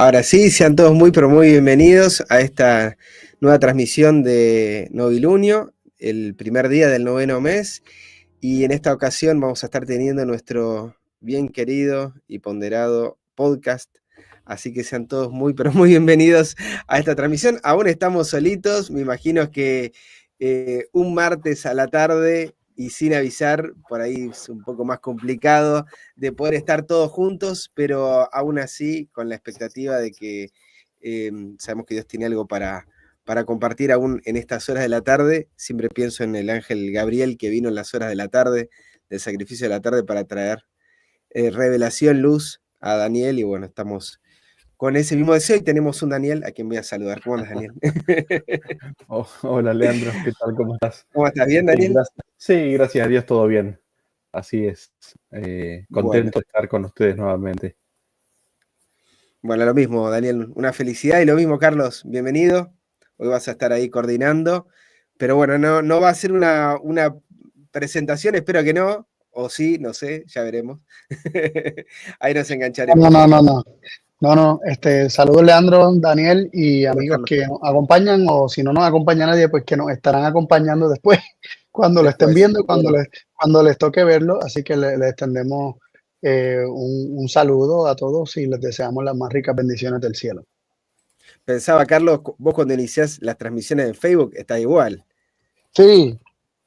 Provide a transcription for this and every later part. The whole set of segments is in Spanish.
Ahora sí, sean todos muy, pero muy bienvenidos a esta nueva transmisión de Novilunio, el primer día del noveno mes. Y en esta ocasión vamos a estar teniendo nuestro bien querido y ponderado podcast. Así que sean todos muy, pero muy bienvenidos a esta transmisión. Aún estamos solitos, me imagino que un martes a la tarde y sin avisar, por ahí es un poco más complicado de poder estar todos juntos, pero aún así con la expectativa de que sabemos que Dios tiene algo para compartir aún en estas horas de la tarde. Siempre pienso en el ángel Gabriel que vino en las horas de la tarde, del sacrificio de la tarde, para traer revelación, luz a Daniel, y bueno, estamos con ese mismo deseo y tenemos un Daniel a quien voy a saludar. ¿Cómo andas, Daniel? Hola, Leandro, ¿qué tal? ¿Cómo estás? ¿Cómo estás? ¿Bien, Daniel? Sí, gracias a Dios, todo bien. Así es. Bueno. Contento de estar con ustedes nuevamente. Bueno, lo mismo, Daniel, una felicidad, y lo mismo, Carlos, bienvenido. Hoy vas a estar ahí coordinando, pero bueno, no va a ser una presentación, espero que no, o sí, no sé, ya veremos. Ahí nos engancharemos. Saludos, Leandro, Daniel y Hola, amigos Carlos. que nos acompañan, o si no nos acompaña nadie, pues que nos estarán acompañando después, cuando lo estén viendo, cuando les toque verlo. Así que les extendemos un saludo a todos y les deseamos las más ricas bendiciones del cielo. Pensaba, Carlos, vos cuando iniciás las transmisiones en Facebook, está igual. Sí,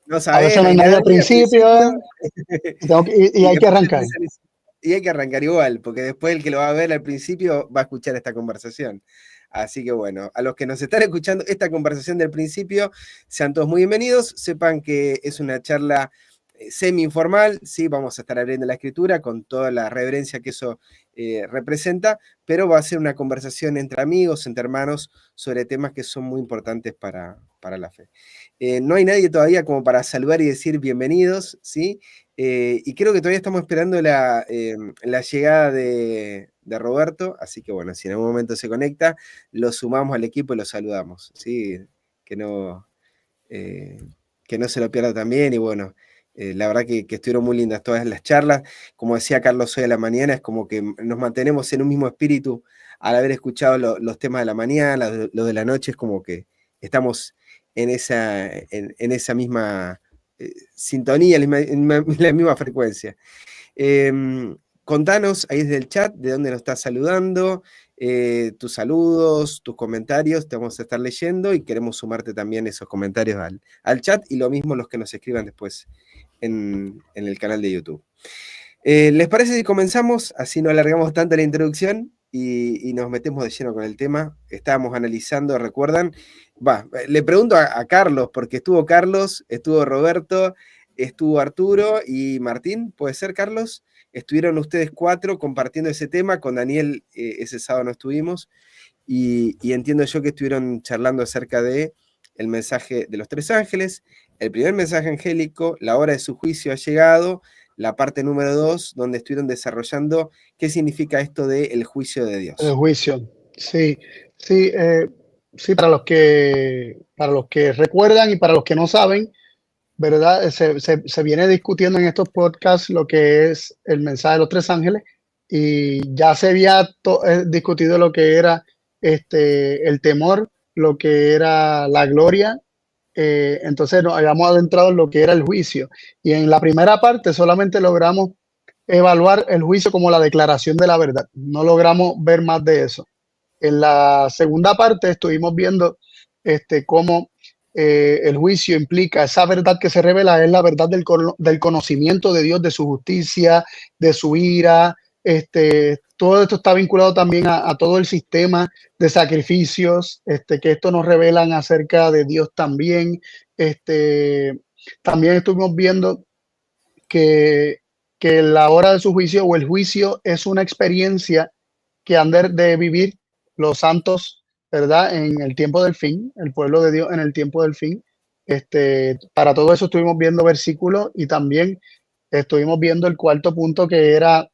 No a sabés, veces no hay nadie al principio y hay que arrancar. Y hay que arrancar igual, porque después el que lo va a ver al principio va a escuchar esta conversación. Así que bueno, a los que nos están escuchando esta conversación del principio, sean todos muy bienvenidos. Sepan que es una charla semi-informal, sí, vamos a estar abriendo la escritura con toda la reverencia que eso representa, pero va a ser una conversación entre amigos, entre hermanos, sobre temas que son muy importantes para la fe. No hay nadie todavía como para saludar y decir bienvenidos, ¿sí? Y creo que todavía estamos esperando la llegada de Roberto, así que bueno, si en algún momento se conecta, lo sumamos al equipo y lo saludamos, ¿sí? Que no se lo pierda también. Y bueno, la verdad que estuvieron muy lindas todas las charlas. Como decía Carlos hoy a la mañana, es como que nos mantenemos en un mismo espíritu al haber escuchado los temas de la mañana, los de la noche. Es como que estamos en esa misma sintonía, en la misma frecuencia. Contanos ahí desde el chat de dónde nos estás saludando, tus saludos, tus comentarios, te vamos a estar leyendo y queremos sumarte también esos comentarios al chat, y lo mismo los que nos escriban después en el canal de YouTube. ¿Les parece si comenzamos? Así no alargamos tanto la introducción y nos metemos de lleno con el tema. Estábamos analizando, ¿recuerdan? Le pregunto a Carlos, porque estuvo Carlos, estuvo Roberto, estuvo Arturo y Martín. ¿Puede ser, Carlos? Estuvieron ustedes 4 compartiendo ese tema. Con Daniel ese sábado no estuvimos. Y entiendo yo que estuvieron charlando acerca de el mensaje de los 3 ángeles, el primer mensaje angélico, la hora de su juicio ha llegado, la parte número 2, donde estuvieron desarrollando qué significa esto del juicio de Dios. El juicio, sí, para los que recuerdan y para los que no saben, ¿verdad? Se viene discutiendo en estos podcasts lo que es el mensaje de los 3 ángeles, y ya se había discutido lo que era el temor, lo que era la gloria. Entonces nos habíamos adentrado en lo que era el juicio, y en la primera parte solamente logramos evaluar el juicio como la declaración de la verdad. No logramos ver más de eso. En la segunda parte estuvimos viendo cómo el juicio implica esa verdad que se revela, es la verdad del conocimiento de Dios, de su justicia, de su ira. Todo esto está vinculado también a todo el sistema de sacrificios, que esto nos revelan acerca de Dios también. También estuvimos viendo que la hora de su juicio o el juicio es una experiencia que han de vivir los santos, ¿verdad? En el tiempo del fin, el pueblo de Dios en el tiempo del fin. Para todo eso estuvimos viendo versículos, y también estuvimos viendo el cuarto punto, que era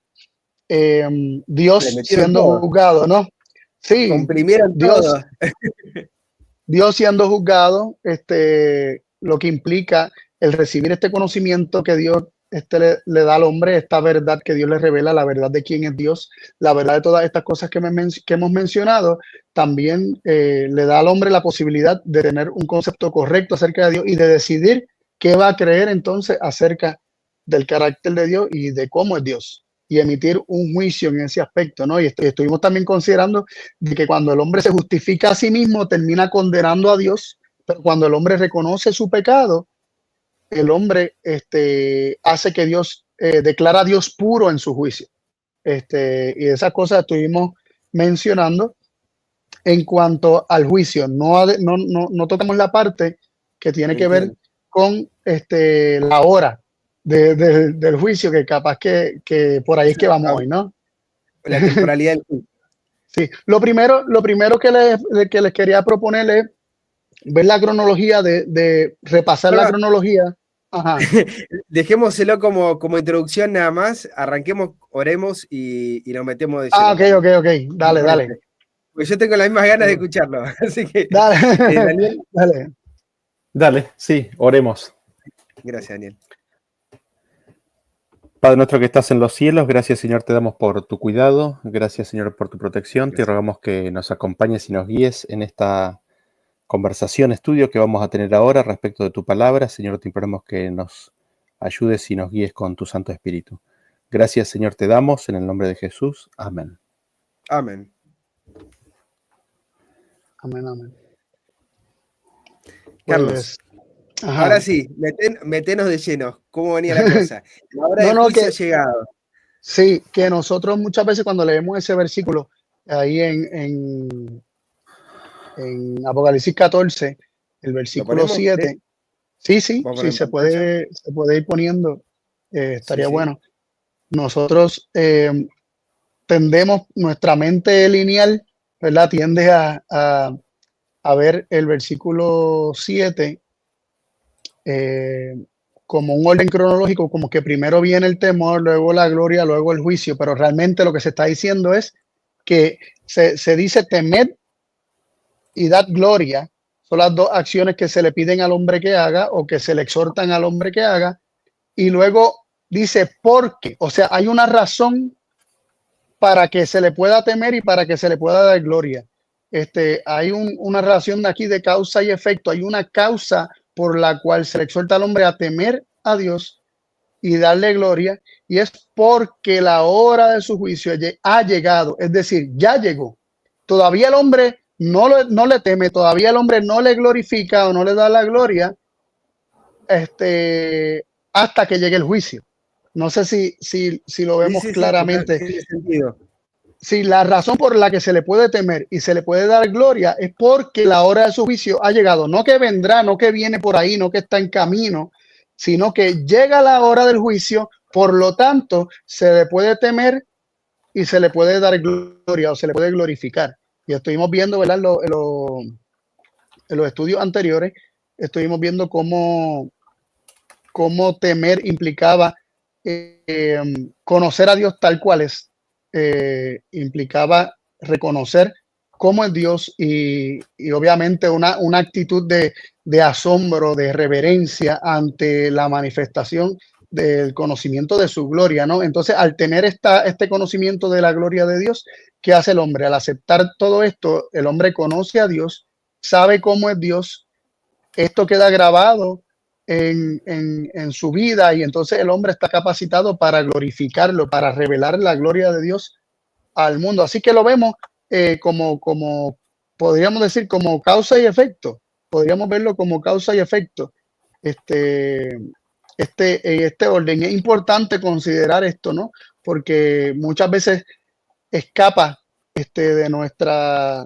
Dios siendo juzgado, ¿no? Sí, comprimieron todo. Dios siendo juzgado, lo que implica el recibir este conocimiento que Dios le da al hombre esta verdad que Dios le revela, la verdad de quién es Dios, la verdad de todas estas cosas que hemos mencionado, también le da al hombre la posibilidad de tener un concepto correcto acerca de Dios y de decidir qué va a creer entonces acerca del carácter de Dios y de cómo es Dios, y emitir un juicio en ese aspecto, ¿no? Y estuvimos también considerando de que cuando el hombre se justifica a sí mismo, termina condenando a Dios, pero cuando el hombre reconoce su pecado, el hombre hace que Dios, declara a Dios puro en su juicio. Y esas cosas estuvimos mencionando. En cuanto al juicio, no tocamos la parte que tiene que ver con la hora del juicio, que capaz que por ahí es que vamos hoy, ¿no? La temporalidad del juicio. Sí, lo primero que les quería proponer es ver la cronología, de repasar la cronología. Ajá. Dejémoselo como introducción nada más, arranquemos, oremos y nos metemos de lleno. Ok, dale. Pues yo tengo las mismas ganas de escucharlo, así que dale. Daniel. Dale, sí, oremos. Gracias, Daniel. Padre nuestro que estás en los cielos, gracias Señor te damos por tu cuidado, gracias Señor por tu protección, Gracias. Te rogamos que nos acompañes y nos guíes en esta conversación, estudio que vamos a tener ahora respecto de tu palabra. Señor, te imploramos que nos ayudes y nos guíes con tu Santo Espíritu. Gracias Señor te damos, en el nombre de Jesús, amén. Amén. Amén. Carlos, ajá. Ahora sí, metenos de lleno. ¿Cómo venía la cosa? La hora del juicio ha llegado. Sí, que nosotros muchas veces cuando leemos ese versículo ahí en Apocalipsis 14, el versículo 7, sí, se puede ir poniendo, estaría bueno. Nosotros tendemos, nuestra mente lineal, ¿verdad? Tiende a ver el versículo 7 como un orden cronológico, como que primero viene el temor, luego la gloria, luego el juicio, pero realmente lo que se está diciendo es que se dice temed y dad gloria, son las dos acciones que se le piden al hombre que haga o que se le exhortan al hombre que haga, y luego dice porque, o sea, hay una razón para que se le pueda temer y para que se le pueda dar gloria. Hay una relación aquí de causa y efecto, hay una causa por la cual se le exhorta al hombre a temer a Dios y darle gloria, y es porque la hora de su juicio ha llegado, es decir, ya llegó. Todavía el hombre no le teme, todavía el hombre no le glorifica o no le da la gloria, hasta que llegue el juicio. No sé si lo vemos claramente. Tiene sentido. Sí, la razón por la que se le puede temer y se le puede dar gloria es porque la hora de su juicio ha llegado. No que vendrá, no que viene por ahí, no que está en camino, sino que llega la hora del juicio. Por lo tanto, se le puede temer y se le puede dar gloria o se le puede glorificar. Y estuvimos viendo, ¿verdad? En los estudios anteriores, estuvimos viendo cómo temer implicaba conocer a Dios tal cual es. Implicaba reconocer cómo es Dios y obviamente una actitud de asombro, de reverencia ante la manifestación del conocimiento de su gloria, ¿no? Entonces, al tener este conocimiento de la gloria de Dios, ¿qué hace el hombre? Al aceptar todo esto, el hombre conoce a Dios, sabe cómo es Dios, esto queda grabado en su vida, y entonces el hombre está capacitado para glorificarlo, para revelar la gloria de Dios al mundo. Así que lo vemos como podríamos decir, como causa y efecto. Podríamos verlo como causa y efecto. Este orden. Es importante considerar esto, ¿no? Porque muchas veces escapa de nuestra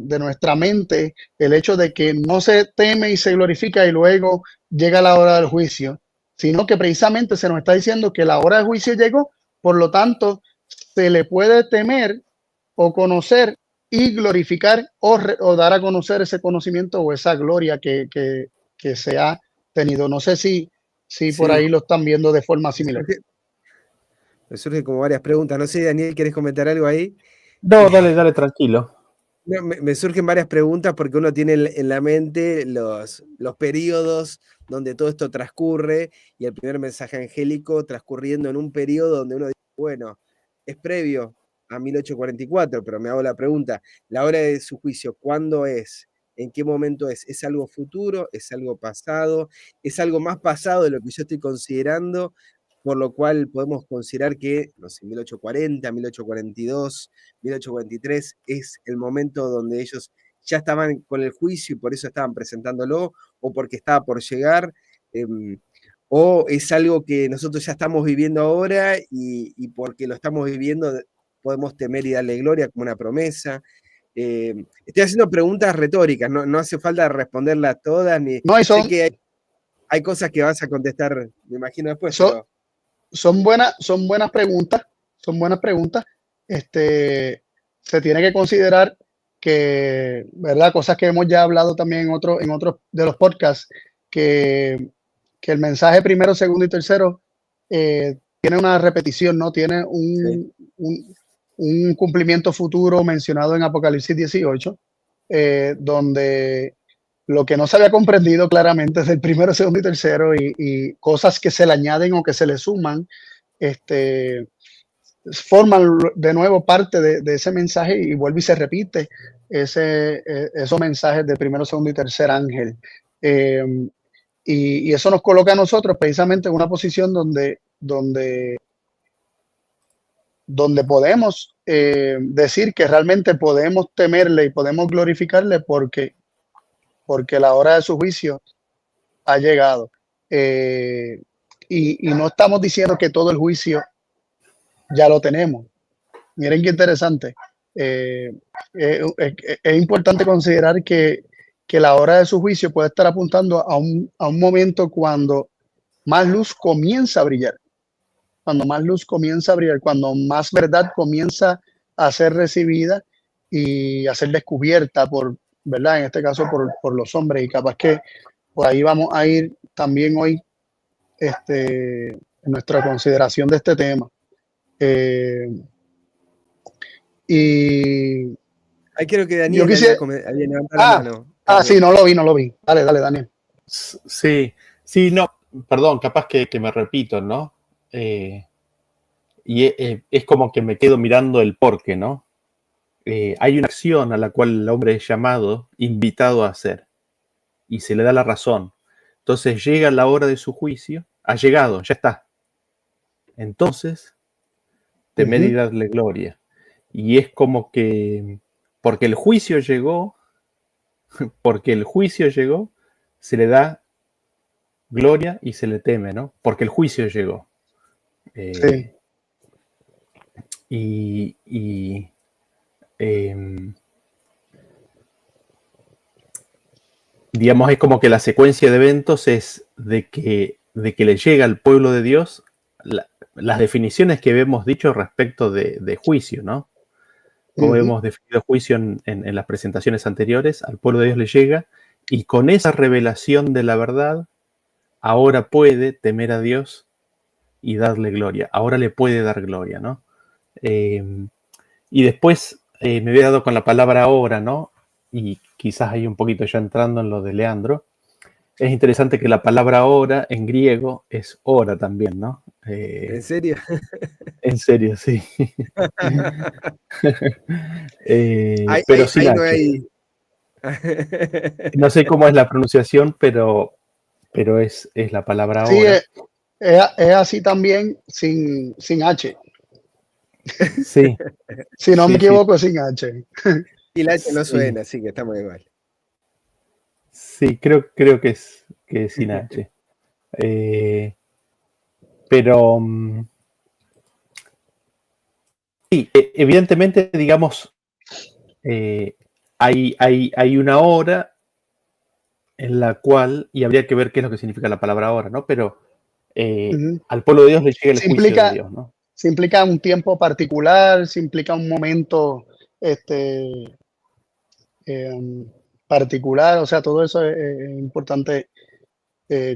mente el hecho de que no se teme y se glorifica y luego llega la hora del juicio, sino que precisamente se nos está diciendo que la hora del juicio llegó, por lo tanto se le puede temer o conocer y glorificar o dar a conocer ese conocimiento o esa gloria que se ha tenido. No sé si por ahí lo están viendo de forma similar. Me surgen como varias preguntas. No sé, Daniel, ¿quieres comentar algo ahí? No, dale, tranquilo. Me surgen varias preguntas porque uno tiene en la mente los periodos donde todo esto transcurre, y el primer mensaje angélico transcurriendo en un periodo donde uno dice, bueno, es previo a 1844, pero me hago la pregunta, la hora de su juicio, ¿cuándo es? ¿En qué momento es? ¿Es algo futuro? ¿Es algo pasado? ¿Es algo más pasado de lo que yo estoy considerando? Por lo cual podemos considerar que, no sé, 1840, 1842, 1843 es el momento donde ellos ya estaban con el juicio y por eso estaban presentándolo, o porque estaba por llegar, o es algo que nosotros ya estamos viviendo ahora y porque lo estamos viviendo podemos temer y darle gloria como una promesa. Estoy haciendo preguntas retóricas, no hace falta responderlas todas, ni No, y sé que hay cosas que vas a contestar, me imagino después, pero... son buenas preguntas, son buenas preguntas. Se tiene que considerar que, ¿verdad? Cosas que hemos ya hablado también en otros de los podcasts, que el mensaje primero, segundo y tercero tiene una repetición, ¿no? Tiene un cumplimiento futuro mencionado en Apocalipsis 18, donde lo que no se había comprendido claramente es el primero, segundo y tercero, y cosas que se le añaden o que se le suman, forman de nuevo parte de ese mensaje y vuelve y se repite esos mensajes del primero, segundo y tercer ángel. Y eso nos coloca a nosotros precisamente en una posición donde podemos decir que realmente podemos temerle y podemos glorificarle porque la hora de su juicio ha llegado. Y no estamos diciendo que todo el juicio ya lo tenemos. Miren qué interesante. Es importante considerar que la hora de su juicio puede estar apuntando a un momento cuando más luz comienza a brillar. Cuando más luz comienza a brillar, cuando más verdad comienza a ser recibida y a ser descubierta por, ¿verdad? En este caso por los hombres, y capaz que por ahí vamos a ir también hoy en nuestra consideración de este tema. Y ahí creo que yo Daniel quisiera... había levantado la mano. Sí, no lo vi. Dale, Daniel. Sí, no, perdón, capaz que me repito, ¿no? Y es como que me quedo mirando el porqué, ¿no? Hay una acción a la cual el hombre es llamado, invitado a hacer, y se le da la razón. Entonces llega la hora de su juicio, ha llegado, ya está. Entonces, temer y darle gloria. Y es como que, porque el juicio llegó, se le da gloria y se le teme, ¿no? Porque el juicio llegó. Sí. Digamos, es como que la secuencia de eventos es de que le llega al pueblo de Dios las definiciones que hemos dicho respecto de juicio, ¿no? Como hemos definido juicio en las presentaciones anteriores, al pueblo de Dios le llega, y con esa revelación de la verdad, ahora puede temer a Dios y darle gloria. Ahora le puede dar gloria, ¿no? Y después me había dado con la palabra ahora, ¿no? Y quizás ahí un poquito ya entrando en lo de Leandro. Es interesante que la palabra ahora en griego es hora también, ¿no? ¿En serio? En serio, sí. Pero sin ahí H. no hay... No sé cómo es la pronunciación, pero es la palabra Sí, ahora. es así también sin H. Sí. Si no me Sí, equivoco, sin H. Y la H no sí. suena, así que estamos igual. Sí, creo que es sin H. Pero sí, evidentemente, digamos, hay una hora en la cual, y habría que ver qué es lo que significa la palabra hora, ¿no? Pero al pueblo de Dios le llega el juicio de Dios, ¿no? Se implica un tiempo particular, se implica un momento particular, o sea, todo eso es importante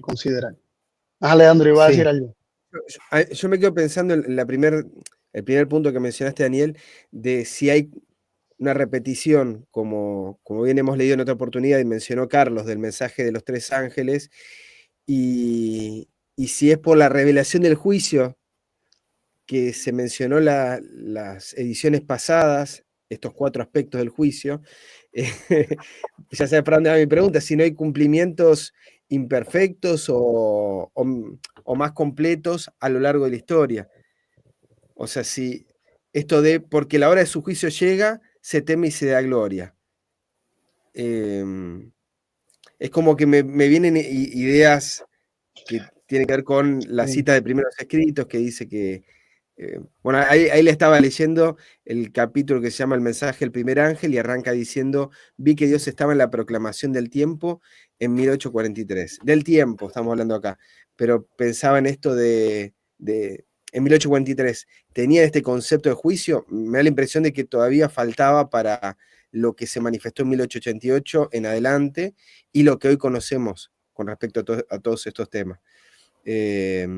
considerar. Leandro, iba a decir Sí. algo. Yo me quedo pensando en el primer punto que mencionaste, Daniel, de si hay una repetición, como bien hemos leído en otra oportunidad y mencionó Carlos, del mensaje de los tres ángeles, y si es por la revelación del juicio que se mencionó las ediciones pasadas, estos 4 aspectos del juicio, ya sabes para dónde va mi pregunta, si no hay cumplimientos imperfectos o más completos a lo largo de la historia. O sea, si esto de, porque la hora de su juicio llega, se teme y se da gloria. Es como que me vienen ideas que tienen que ver con la cita de primeros escritos, que dice que, bueno, ahí le estaba leyendo el capítulo que se llama El mensaje del primer ángel y arranca diciendo, vi que Dios estaba en la proclamación del tiempo en 1843. Del tiempo estamos hablando acá, pero pensaba en esto en 1843, tenía este concepto de juicio, me da la impresión de que todavía faltaba para lo que se manifestó en 1888 en adelante y lo que hoy conocemos con respecto a todos estos temas. Es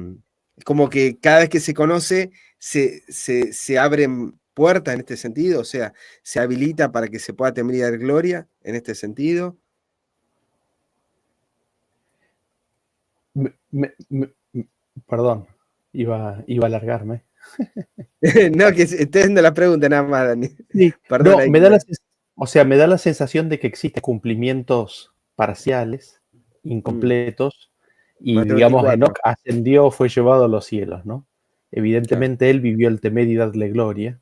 como que cada vez que se conoce se abren puertas en este sentido, o sea, se habilita para que se pueda temer y dar gloria en este sentido. Perdón, iba a alargarme. No, que estoy haciendo la pregunta nada más, Dani. Sí, perdón. No, me da la sensación de que existen cumplimientos parciales, incompletos, y Mateo digamos, 24. Enoc ascendió, fue llevado a los cielos, ¿no? Evidentemente él vivió el temer y darle gloria,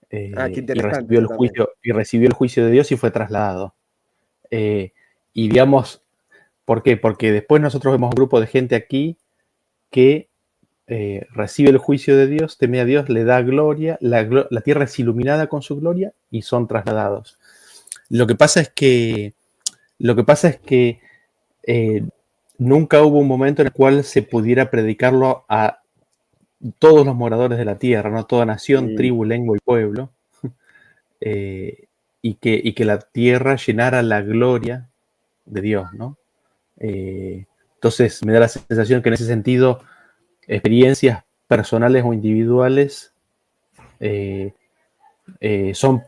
Qué y interesante eso también. recibió el juicio de Dios y fue trasladado. Y digamos, ¿por qué? Porque después nosotros vemos un grupo de gente aquí que recibe el juicio de Dios, teme a Dios, le da gloria, la tierra es iluminada con su gloria y son trasladados. Lo que pasa es que nunca hubo un momento en el cual se pudiera predicarlo a todos los moradores de la tierra, ¿no? Toda nación, tribu, lengua y pueblo, y que la tierra llenara la gloria de Dios, ¿no? Entonces me da la sensación que en ese sentido experiencias personales o individuales son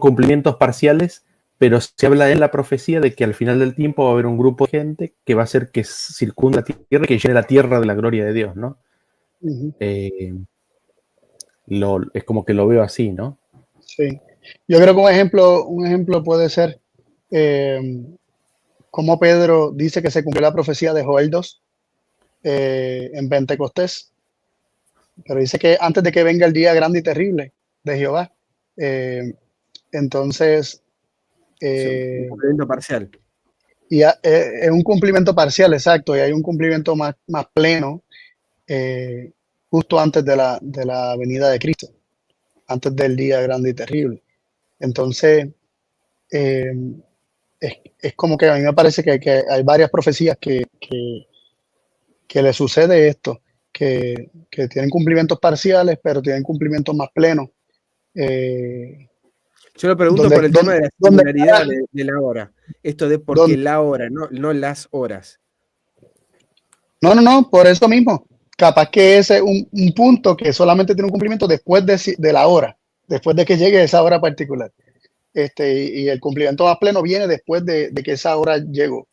cumplimientos parciales, pero se habla en la profecía de que al final del tiempo va a haber un grupo de gente que va a hacer que circunde la tierra y que llene la tierra de la gloria de Dios, ¿no? Es como que lo veo así, ¿no? Sí. Yo creo que un ejemplo puede ser como Pedro dice que se cumplió la profecía de Joel 2 en Pentecostés, pero dice que antes de que venga el día grande y terrible de Jehová, entonces un cumplimiento parcial. Y es un cumplimiento parcial, exacto, y hay un cumplimiento más pleno justo antes de la venida de Cristo, antes del día grande y terrible. Entonces, es como que a mí me parece que hay varias profecías que le sucede esto, que tienen cumplimientos parciales, pero tienen cumplimientos más plenos. Yo lo pregunto por el tema de la singularidad de la hora. Esto de por qué la hora, no las horas. No, por eso mismo. Capaz que ese es un punto que solamente tiene un cumplimiento después de la hora, después de que llegue esa hora particular. Y el cumplimiento más pleno viene después de que esa hora llegó.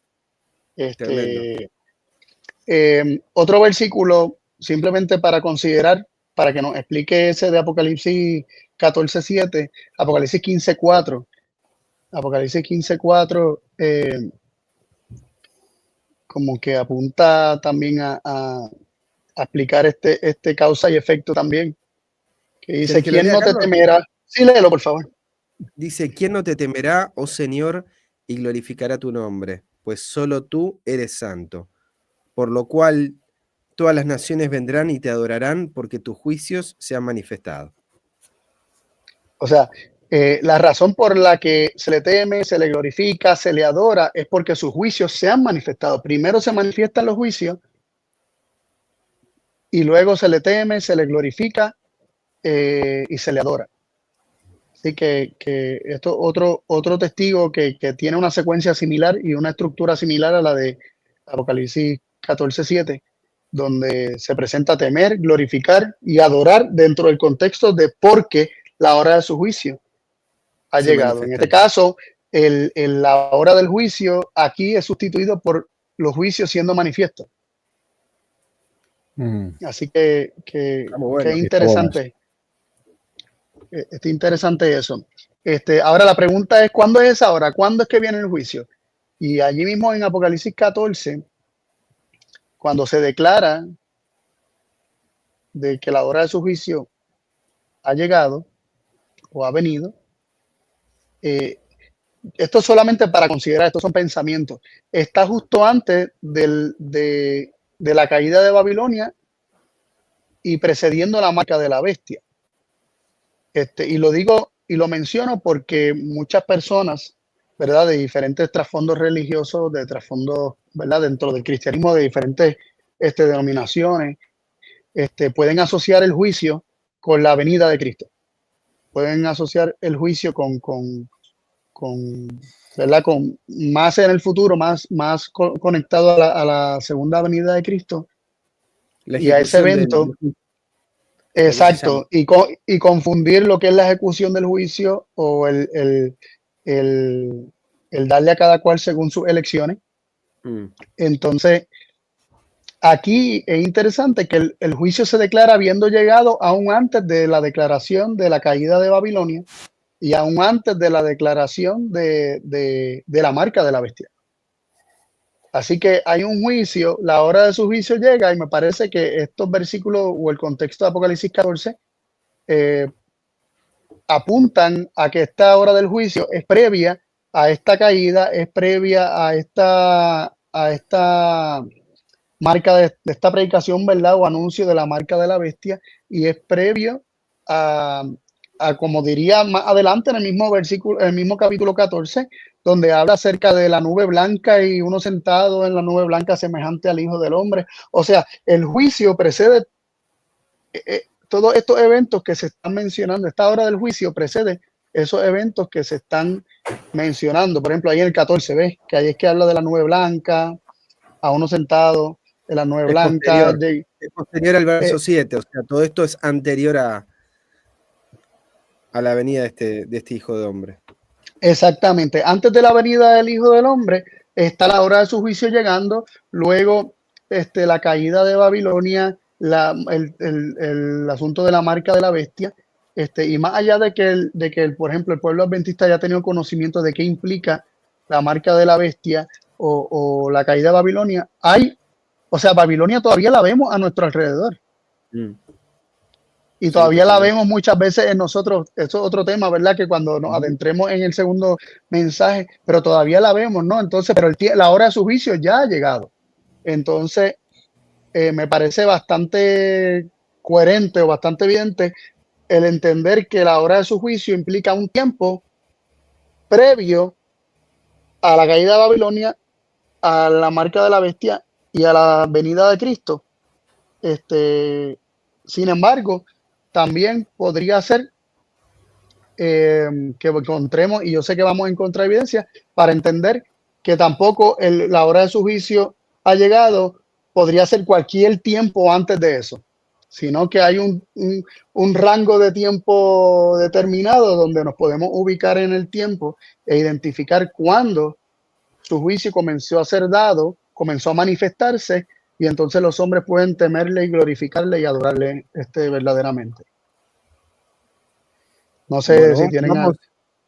Otro versículo, simplemente para considerar, para que nos explique ese de Apocalipsis 14:7, Apocalipsis 15:4. Apocalipsis 15:4 como que apunta también a explicar este causa y efecto también. Que dice, ¿quién no te temerá? Sí, léelo, por favor. Dice, ¿quién no te temerá, oh Señor, y glorificará tu nombre? Pues solo tú eres santo. Por lo cual todas las naciones vendrán y te adorarán porque tus juicios se han manifestado. O sea, la razón por la que se le teme, se le glorifica, se le adora, es porque sus juicios se han manifestado. Primero se manifiestan los juicios y luego se le teme, se le glorifica y se le adora. Así que esto otro testigo que tiene una secuencia similar y una estructura similar a la de Apocalipsis 14:7, donde se presenta temer, glorificar y adorar dentro del contexto de por qué la hora de su juicio ha llegado. En este caso, la hora del juicio aquí es sustituido por los juicios siendo manifiestos. Así que bueno. interesante. Está interesante eso. Ahora la pregunta es, ¿cuándo es esa hora? ¿Cuándo es que viene el juicio? Y allí mismo en Apocalipsis 14, cuando se declara de que la hora de su juicio ha llegado o ha venido, esto es solamente para considerar, estos son pensamientos. Está justo antes de la caída de Babilonia y precediendo la marca de la bestia. Y lo digo y lo menciono porque muchas personas, ¿verdad?, de diferentes trasfondos religiosos, de trasfondos, ¿verdad?, dentro del cristianismo, de diferentes denominaciones, pueden asociar el juicio con la venida de Cristo. Pueden asociar el juicio ¿verdad?, con más en el futuro, más conectado a la segunda venida de Cristo y a ese evento. Exacto, y confundir lo que es la ejecución del juicio o el darle a cada cual según sus elecciones. Entonces, aquí es interesante que el juicio se declara habiendo llegado aún antes de la declaración de la caída de Babilonia y aún antes de la declaración de la marca de la bestia. Así que hay un juicio, la hora de su juicio llega, y me parece que estos versículos o el contexto de Apocalipsis 14 apuntan a que esta hora del juicio es previa a esta caída, es previa a esta marca de esta predicación, ¿verdad?, o anuncio de la marca de la bestia, y es previo a como diría más adelante en el mismo versículo, en el mismo capítulo 14, donde habla acerca de la nube blanca y uno sentado en la nube blanca semejante al Hijo del Hombre. O sea, el juicio precede todos estos eventos que se están mencionando. Esta hora del juicio precede esos eventos que se están mencionando. Por ejemplo, ahí en el 14, ¿ves? Que ahí es que habla de la nube blanca, a uno sentado en la nube blanca. Es posterior al verso 7, o sea, todo esto es anterior a la venida de este Hijo de Hombre. Exactamente. Antes de la venida del Hijo del Hombre está la hora de su juicio llegando, luego la caída de Babilonia, el asunto de la marca de la bestia, y más allá de que por ejemplo, el pueblo adventista ya ha tenido conocimiento de qué implica la marca de la bestia o la caída de Babilonia, Babilonia todavía la vemos a nuestro alrededor. Y todavía la vemos muchas veces en nosotros. Eso es otro tema, ¿verdad? Que cuando nos adentremos en el segundo mensaje, pero todavía la vemos, ¿no? Entonces, pero la hora de su juicio ya ha llegado. Entonces, me parece bastante coherente o bastante evidente el entender que la hora de su juicio implica un tiempo previo a la caída de Babilonia, a la marca de la bestia y a la venida de Cristo. Sin embargo, también podría ser que encontremos, y yo sé que vamos a encontrar evidencia para entender que tampoco la hora de su juicio ha llegado, podría ser cualquier tiempo antes de eso, sino que hay un rango de tiempo determinado donde nos podemos ubicar en el tiempo e identificar cuándo su juicio comenzó a ser dado, comenzó a manifestarse, y entonces los hombres pueden temerle y glorificarle y adorarle verdaderamente. No sé si tienen algo.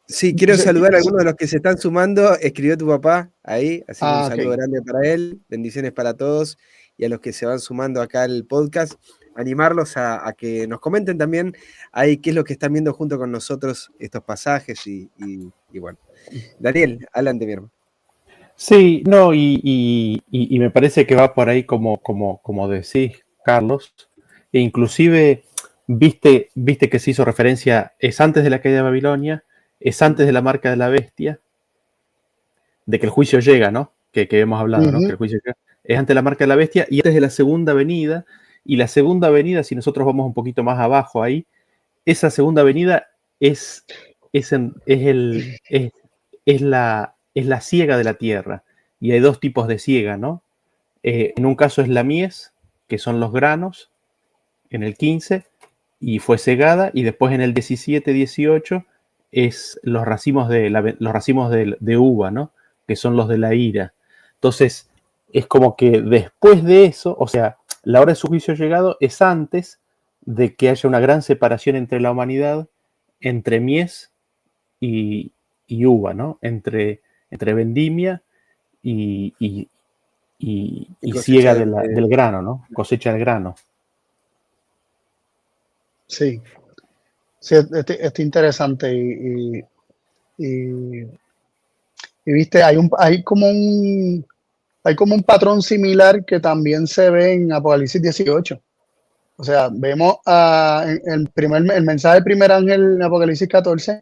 Sí, quiero saludar a algunos de los que se están sumando. Escribió tu papá ahí, así que un saludo grande para él. Bendiciones para todos y a los que se van sumando acá al podcast. Animarlos a que nos comenten también ahí qué es lo que están viendo junto con nosotros estos pasajes y bueno. Daniel, adelante, mi hermano. Sí, no, y me parece que va por ahí como decís, Carlos. E inclusive viste que se hizo referencia, es antes de la caída de Babilonia, es antes de la marca de la bestia, de que el juicio llega, ¿no? Que hemos hablado, ¿no? Que el juicio llega. Es antes de la marca de la bestia y antes de la segunda venida. Y la segunda venida, si nosotros vamos un poquito más abajo ahí, esa segunda venida es la siega de la tierra. Y hay dos tipos de siega, ¿no? En un caso es la mies, que son los granos, en el 15, y fue segada, y después en el 17, 18 es los racimos de uva, ¿no? Que son los de la ira. Entonces, es como que después de eso, o sea, la hora de su juicio llegado es antes de que haya una gran separación entre la humanidad, entre mies y uva, ¿no? Entre vendimia y siega cosecha del grano, ¿no? Cosecha del grano. Sí, sí, es interesante y viste, hay como un patrón similar que también se ve en Apocalipsis 18. O sea, vemos el mensaje del primer ángel en Apocalipsis 14,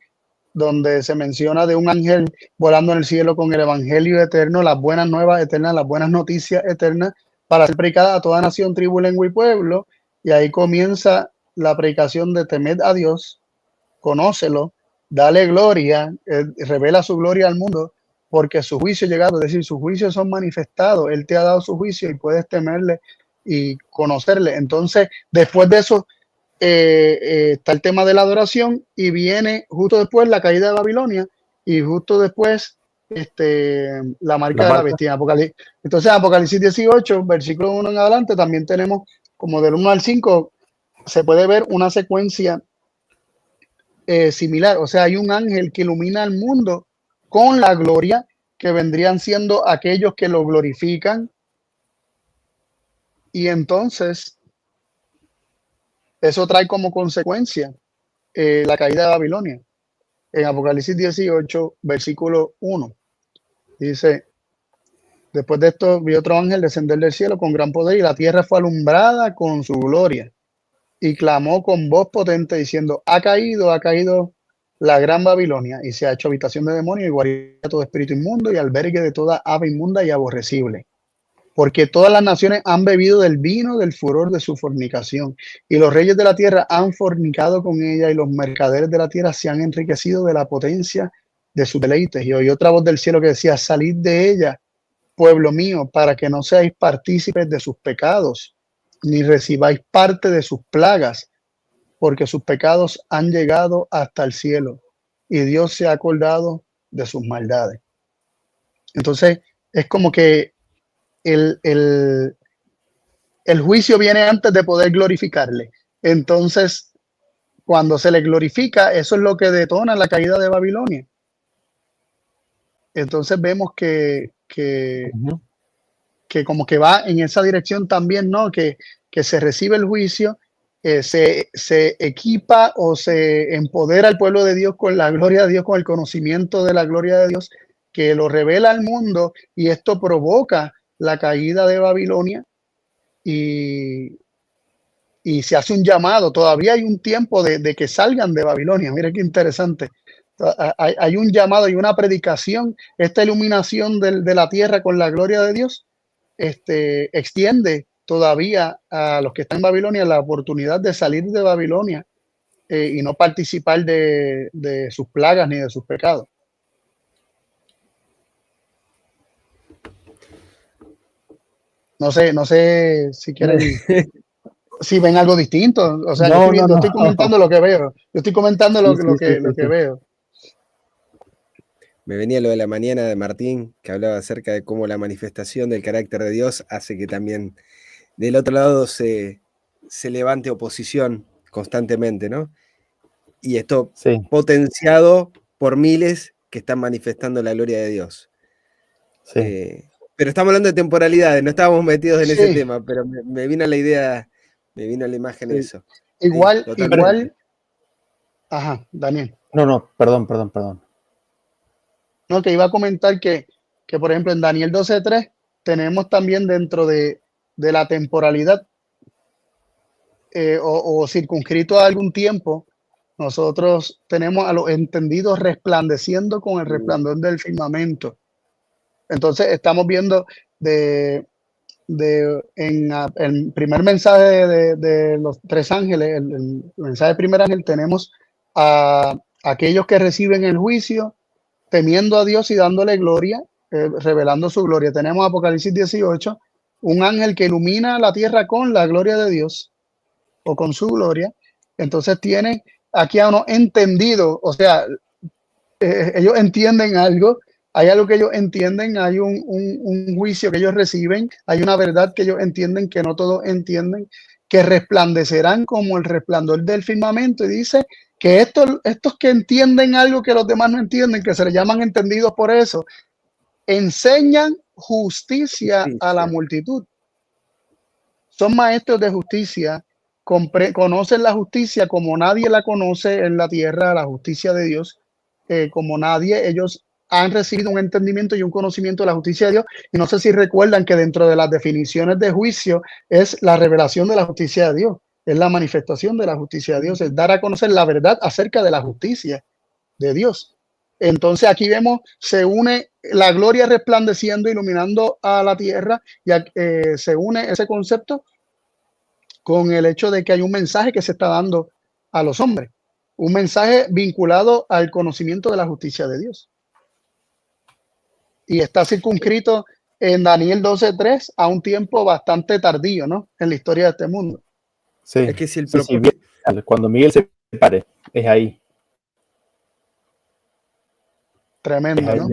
donde se menciona de un ángel volando en el cielo con el evangelio eterno, las buenas nuevas eternas, las buenas noticias eternas, para ser predicada a toda nación, tribu, lengua y pueblo. Y ahí comienza la predicación de temed a Dios, conócelo, dale gloria, revela su gloria al mundo, porque su juicio ha llegado, es decir, sus juicios son manifestados, Él te ha dado su juicio y puedes temerle y conocerle. Entonces, después de eso, está el tema de la adoración y viene justo después la caída de Babilonia y justo después la marca de la bestia. Entonces, Apocalipsis 18, versículo 1 en adelante, también tenemos como del 1 al 5, se puede ver una secuencia similar. O sea, hay un ángel que ilumina al mundo con la gloria, que vendrían siendo aquellos que lo glorifican. Y entonces, eso trae como consecuencia la caída de Babilonia. En Apocalipsis 18, versículo 1, dice: después de esto vi otro ángel descender del cielo con gran poder, y la tierra fue alumbrada con su gloria. Y clamó con voz potente diciendo: ha caído la gran Babilonia, y se ha hecho habitación de demonios y guarida de todo espíritu inmundo y albergue de toda ave inmunda y aborrecible. Porque todas las naciones han bebido del vino del furor de su fornicación, y los reyes de la tierra han fornicado con ella, y los mercaderes de la tierra se han enriquecido de la potencia de sus deleites. Y oí otra voz del cielo que decía: salid de ella, pueblo mío, para que no seáis partícipes de sus pecados, ni recibáis parte de sus plagas, porque sus pecados han llegado hasta el cielo, y Dios se ha acordado de sus maldades. Entonces, es como que el juicio viene antes de poder glorificarle. Entonces, cuando se le glorifica, eso es lo que detona la caída de Babilonia. Entonces vemos que como que va en esa dirección también, ¿no? Que se recibe el juicio, se equipa o se empodera al pueblo de Dios con la gloria de Dios, con el conocimiento de la gloria de Dios, que lo revela al mundo, y esto provoca la caída de Babilonia, y se hace un llamado. Todavía hay un tiempo de que salgan de Babilonia. Mira qué interesante. Hay un llamado y una predicación. Esta iluminación de la tierra con la gloria de Dios extiende todavía a los que están en Babilonia la oportunidad de salir de Babilonia y no participar de sus plagas ni de sus pecados. No sé si quieren, si ven algo distinto. O sea, yo estoy comentando lo que veo. Yo estoy comentando lo que veo. Me venía lo de la mañana de Martín, que hablaba acerca de cómo la manifestación del carácter de Dios hace que también del otro lado se levante oposición constantemente, ¿no? Y esto potenciado por miles que están manifestando la gloria de Dios. Sí. Pero estamos hablando de temporalidades, no estábamos metidos en ese tema, pero me vino la idea, me vino la imagen de eso. Igual. Ajá, Daniel. No, perdón. No, que iba a comentar que por ejemplo, en Daniel 12:3 tenemos también dentro de la temporalidad o circunscrito a algún tiempo, nosotros tenemos a los entendidos resplandeciendo con el resplandor del firmamento. Entonces estamos viendo en el primer mensaje de los tres ángeles, el mensaje del primer ángel, tenemos a aquellos que reciben el juicio, temiendo a Dios y dándole gloria, revelando su gloria. Tenemos Apocalipsis 18, un ángel que ilumina la tierra con la gloria de Dios o con su gloria. Entonces tiene aquí a uno entendido, o sea, ellos entienden algo hay algo que ellos entienden, hay un juicio que ellos reciben, hay una verdad que ellos entienden que no todos entienden, que resplandecerán como el resplandor del firmamento. Y dice que estos que entienden algo que los demás no entienden, que se les llaman entendidos por eso, enseñan justicia a la multitud. Son maestros de justicia, conocen la justicia como nadie la conoce en la tierra, la justicia de Dios, como nadie. Ellos han recibido un entendimiento y un conocimiento de la justicia de Dios. Y no sé si recuerdan que dentro de las definiciones de juicio es la revelación de la justicia de Dios, es la manifestación de la justicia de Dios, es dar a conocer la verdad acerca de la justicia de Dios. Entonces aquí vemos, se une la gloria resplandeciendo, iluminando a la tierra, y se une ese concepto con el hecho de que hay un mensaje que se está dando a los hombres, un mensaje vinculado al conocimiento de la justicia de Dios. Y está circunscrito en Daniel 12:3 a un tiempo bastante tardío, ¿no? En la historia de este mundo. Sí, es que si el sí, cuando Miguel se pare, es ahí. Tremendo, ¿no?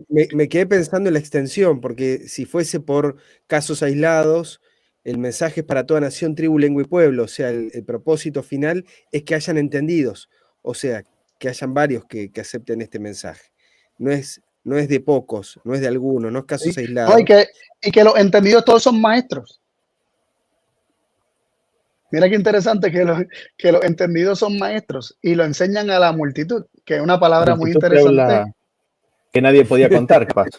Me quedé pensando en la extensión, porque si fuese por casos aislados, el mensaje es para toda nación, tribu, lengua y pueblo. O sea, el propósito final es que hayan entendidos. O sea, que hayan varios que acepten este mensaje. No es de pocos, no es de algunos, no es casos aislados. No, y que los entendidos todos son maestros. Mira qué interesante que los entendidos son maestros y lo enseñan a la multitud, que es una palabra muy interesante. Que nadie podía contar, capaz.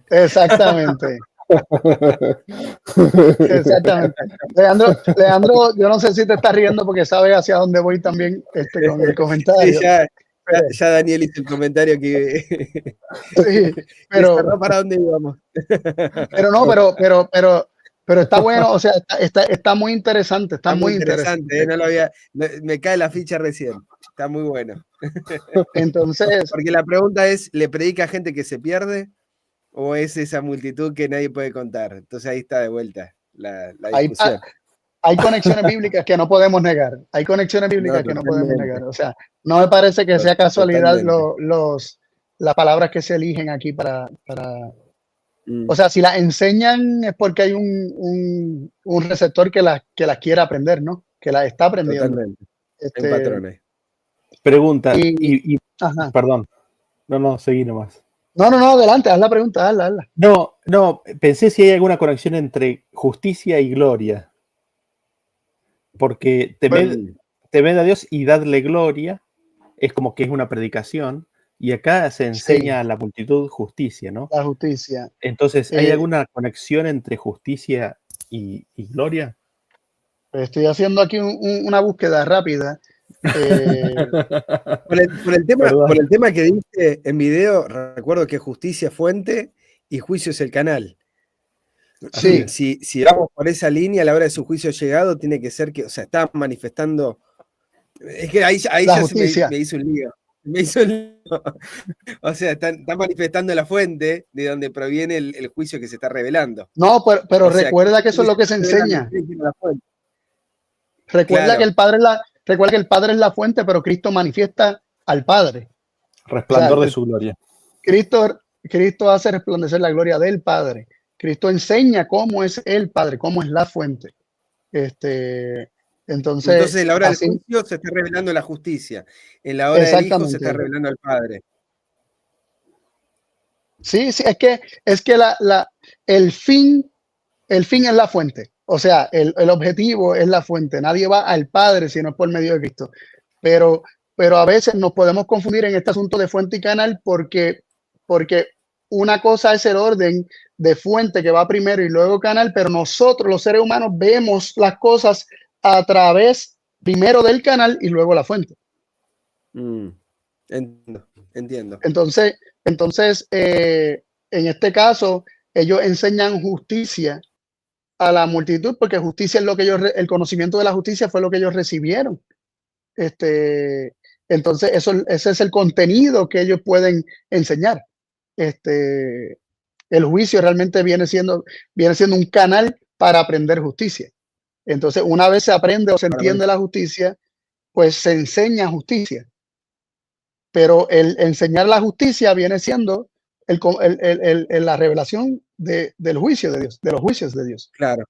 Exactamente. Exactamente. Leandro, yo no sé si te estás riendo porque sabes hacia dónde voy también con el comentario. Sí, ya Daniel hizo el comentario que sí, pero no para dónde íbamos. Pero está bueno, o sea, está muy interesante, está muy interesante. No me cae la ficha recién. Está muy bueno. Entonces, porque la pregunta es, ¿le predica a gente que se pierde o es esa multitud que nadie puede contar? Entonces ahí está de vuelta la discusión. Hay conexiones bíblicas que no podemos negar. Hay conexiones bíblicas que no podemos negar. O sea, no me parece que sea casualidad las palabras que se eligen aquí para o sea, si las enseñan es porque hay un receptor que las quiere aprender, ¿no? Que las está aprendiendo. Totalmente. En patrones. Pregunta, perdón. No, seguí nomás. No, adelante, haz la pregunta, hazla. No, pensé si hay alguna conexión entre justicia y gloria. Porque temed a Dios y dadle gloria es como que es una predicación. Y acá se enseña a la multitud justicia, ¿no? La justicia. Entonces, ¿hay alguna conexión entre justicia y gloria? Estoy haciendo aquí una búsqueda rápida. Por el tema que dije en video, recuerdo que justicia es fuente y juicio es el canal. Sí. Si vamos por esa línea, a la hora de su juicio llegado, tiene que ser que, o sea, está manifestando. Es que ahí ya me hizo un lío. O sea, están manifestando la fuente de donde proviene el juicio que se está revelando. No, pero recuerda que eso es lo que se enseña. Recuerda que el Padre es la fuente, pero Cristo manifiesta al Padre. Resplandor de su gloria. Cristo hace resplandecer la gloria del Padre. Cristo enseña cómo es el Padre, cómo es la fuente. Entonces, en la hora del juicio se está revelando la justicia. En la hora del Hijo se está revelando al Padre. Sí, es que el fin es la fuente. O sea, el objetivo es la fuente. Nadie va al Padre si no es por medio de Cristo. Pero a veces nos podemos confundir en este asunto de fuente y canal porque una cosa es el orden de fuente que va primero y luego canal, pero nosotros los seres humanos vemos las cosas a través primero del canal y luego la fuente. Entiendo. Entonces, en este caso, ellos enseñan justicia a la multitud porque justicia es lo que el conocimiento de la justicia fue lo que ellos recibieron. Entonces, ese es el contenido que ellos pueden enseñar. El juicio realmente viene siendo un canal para aprender justicia. Entonces, una vez se aprende o se entiende la justicia, pues se enseña justicia. pero el enseñar la justicia viene siendo la revelación del juicio de Dios, de los juicios de Dios. Claro.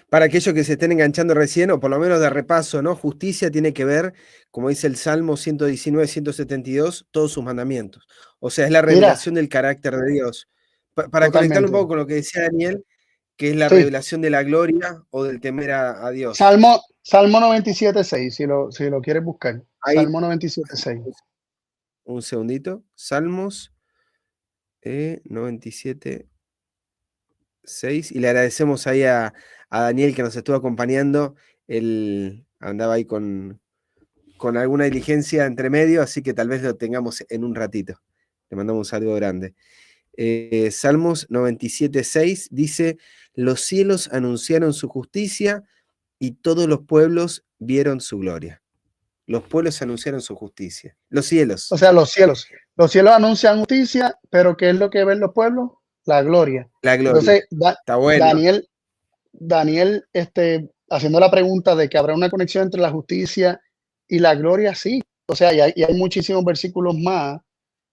Para aquellos que se estén enganchando recién, o por lo menos de repaso, ¿no? Justicia tiene que ver, como dice el Salmo 119, 172, todos sus mandamientos. O sea, es la revelación del carácter de Dios. Para conectarlo un poco con lo que decía Daniel, que es la revelación de la gloria o del temer a Dios. Salmo 97.6, si lo quieres buscar. Ahí, Salmo 97.6. Un segundito. Salmos 97.6. Y le agradecemos ahí a Daniel que nos estuvo acompañando. Él andaba ahí con alguna diligencia entre medio, así que tal vez lo tengamos en un ratito. Le mandamos un saludo grande. Salmos 97.6 dice: los cielos anunciaron su justicia y todos los pueblos vieron su gloria. Los pueblos anunciaron su justicia. Los cielos. O sea, los cielos. Los cielos anuncian justicia, pero ¿qué es lo que ven los pueblos? La gloria. La gloria. Entonces, está bueno. Daniel, haciendo la pregunta de que habrá una conexión entre la justicia y la gloria, sí. O sea, y hay muchísimos versículos más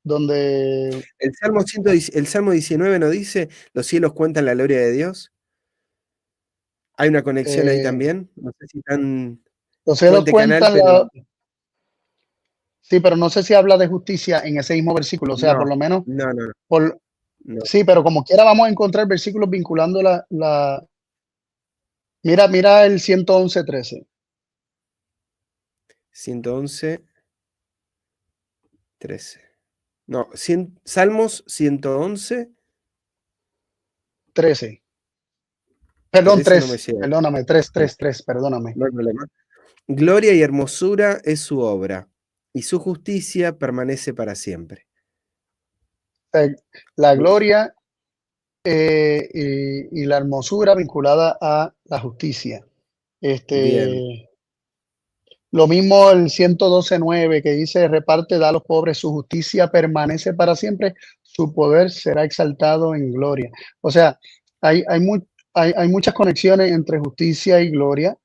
donde... El Salmo 19 nos dice: los cielos cuentan la gloria de Dios. ¿Hay una conexión ahí también? No sé si están... Los cielos cuentan Sí, pero no sé si habla de justicia en ese mismo versículo. O sea, por lo menos... No. Sí, pero como quiera vamos a encontrar versículos vinculando Mira el 111.13. 111.13. No, Salmos 111. 13. Perdón, 3. Perdóname, 3, perdóname. No hay problema. Gloria y hermosura es su obra, y su justicia permanece para siempre. La gloria y la hermosura vinculada a la justicia. Bien. Lo mismo el 112.9 que dice: reparte, da a los pobres, su justicia permanece para siempre, su poder será exaltado en gloria. O sea, hay muchas conexiones entre justicia y gloria.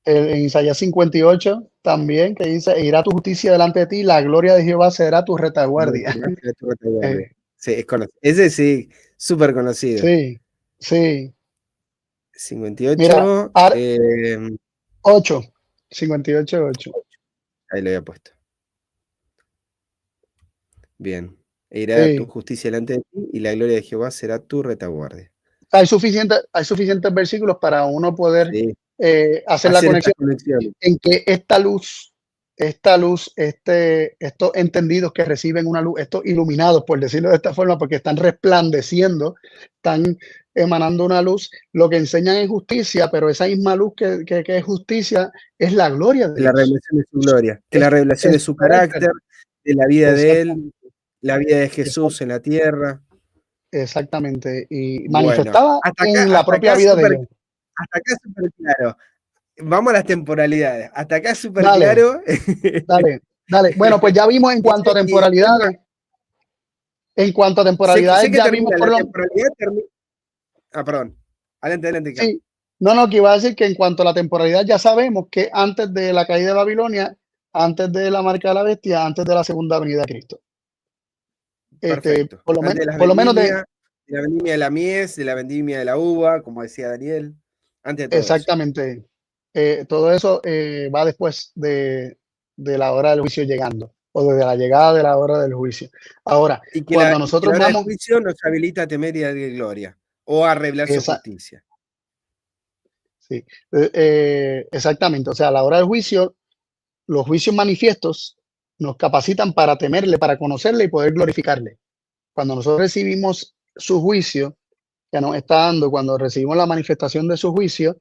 En Isaías 58 también, que dice: e irá tu justicia delante de ti, la gloria de Jehová será tu retaguardia. Sí, es conocido. Ese sí, súper conocido. Sí. 58. Mira, 8. 58.8. Ahí lo había puesto. Bien. E irá tu justicia delante de ti y la gloria de Jehová será tu retaguardia. Hay suficientes versículos para uno poder hacer la conexión en que esta luz, estos entendidos que reciben una luz, estos iluminados, por decirlo de esta forma, porque están resplandeciendo, están emanando una luz, lo que enseñan es justicia, pero esa misma luz que es justicia es la gloria de Dios. La revelación de su gloria, que la revelación de su carácter, de la vida de Él, la vida de Jesús en la tierra. Exactamente, y manifestaba en la propia vida de Dios. Hasta acá es súper claro. Vamos a las temporalidades. Hasta acá es súper claro. Dale. Bueno, pues ya vimos en cuanto a temporalidades. Ya vimos por lo menos. Perdón. Adelante. Sí. No, que iba a decir que en cuanto a la temporalidad ya sabemos que antes de la caída de Babilonia, antes de la marca de la bestia, antes de la segunda venida de Cristo. Perfecto. Por lo menos de la vendimia de la mies, de la vendimia de la uva, como decía Daniel. Antes de todo exactamente. Todo eso va después de la hora del juicio llegando, o desde la llegada de la hora del juicio. Ahora, y que cuando nosotros vamos... El juicio nos habilita a temer y a dar gloria, o a revelar su justicia. Sí, exactamente. O sea, a la hora del juicio, los juicios manifiestos nos capacitan para temerle, para conocerle y poder glorificarle. Cuando nosotros recibimos su juicio que nos está dando, cuando recibimos la manifestación de su juicio,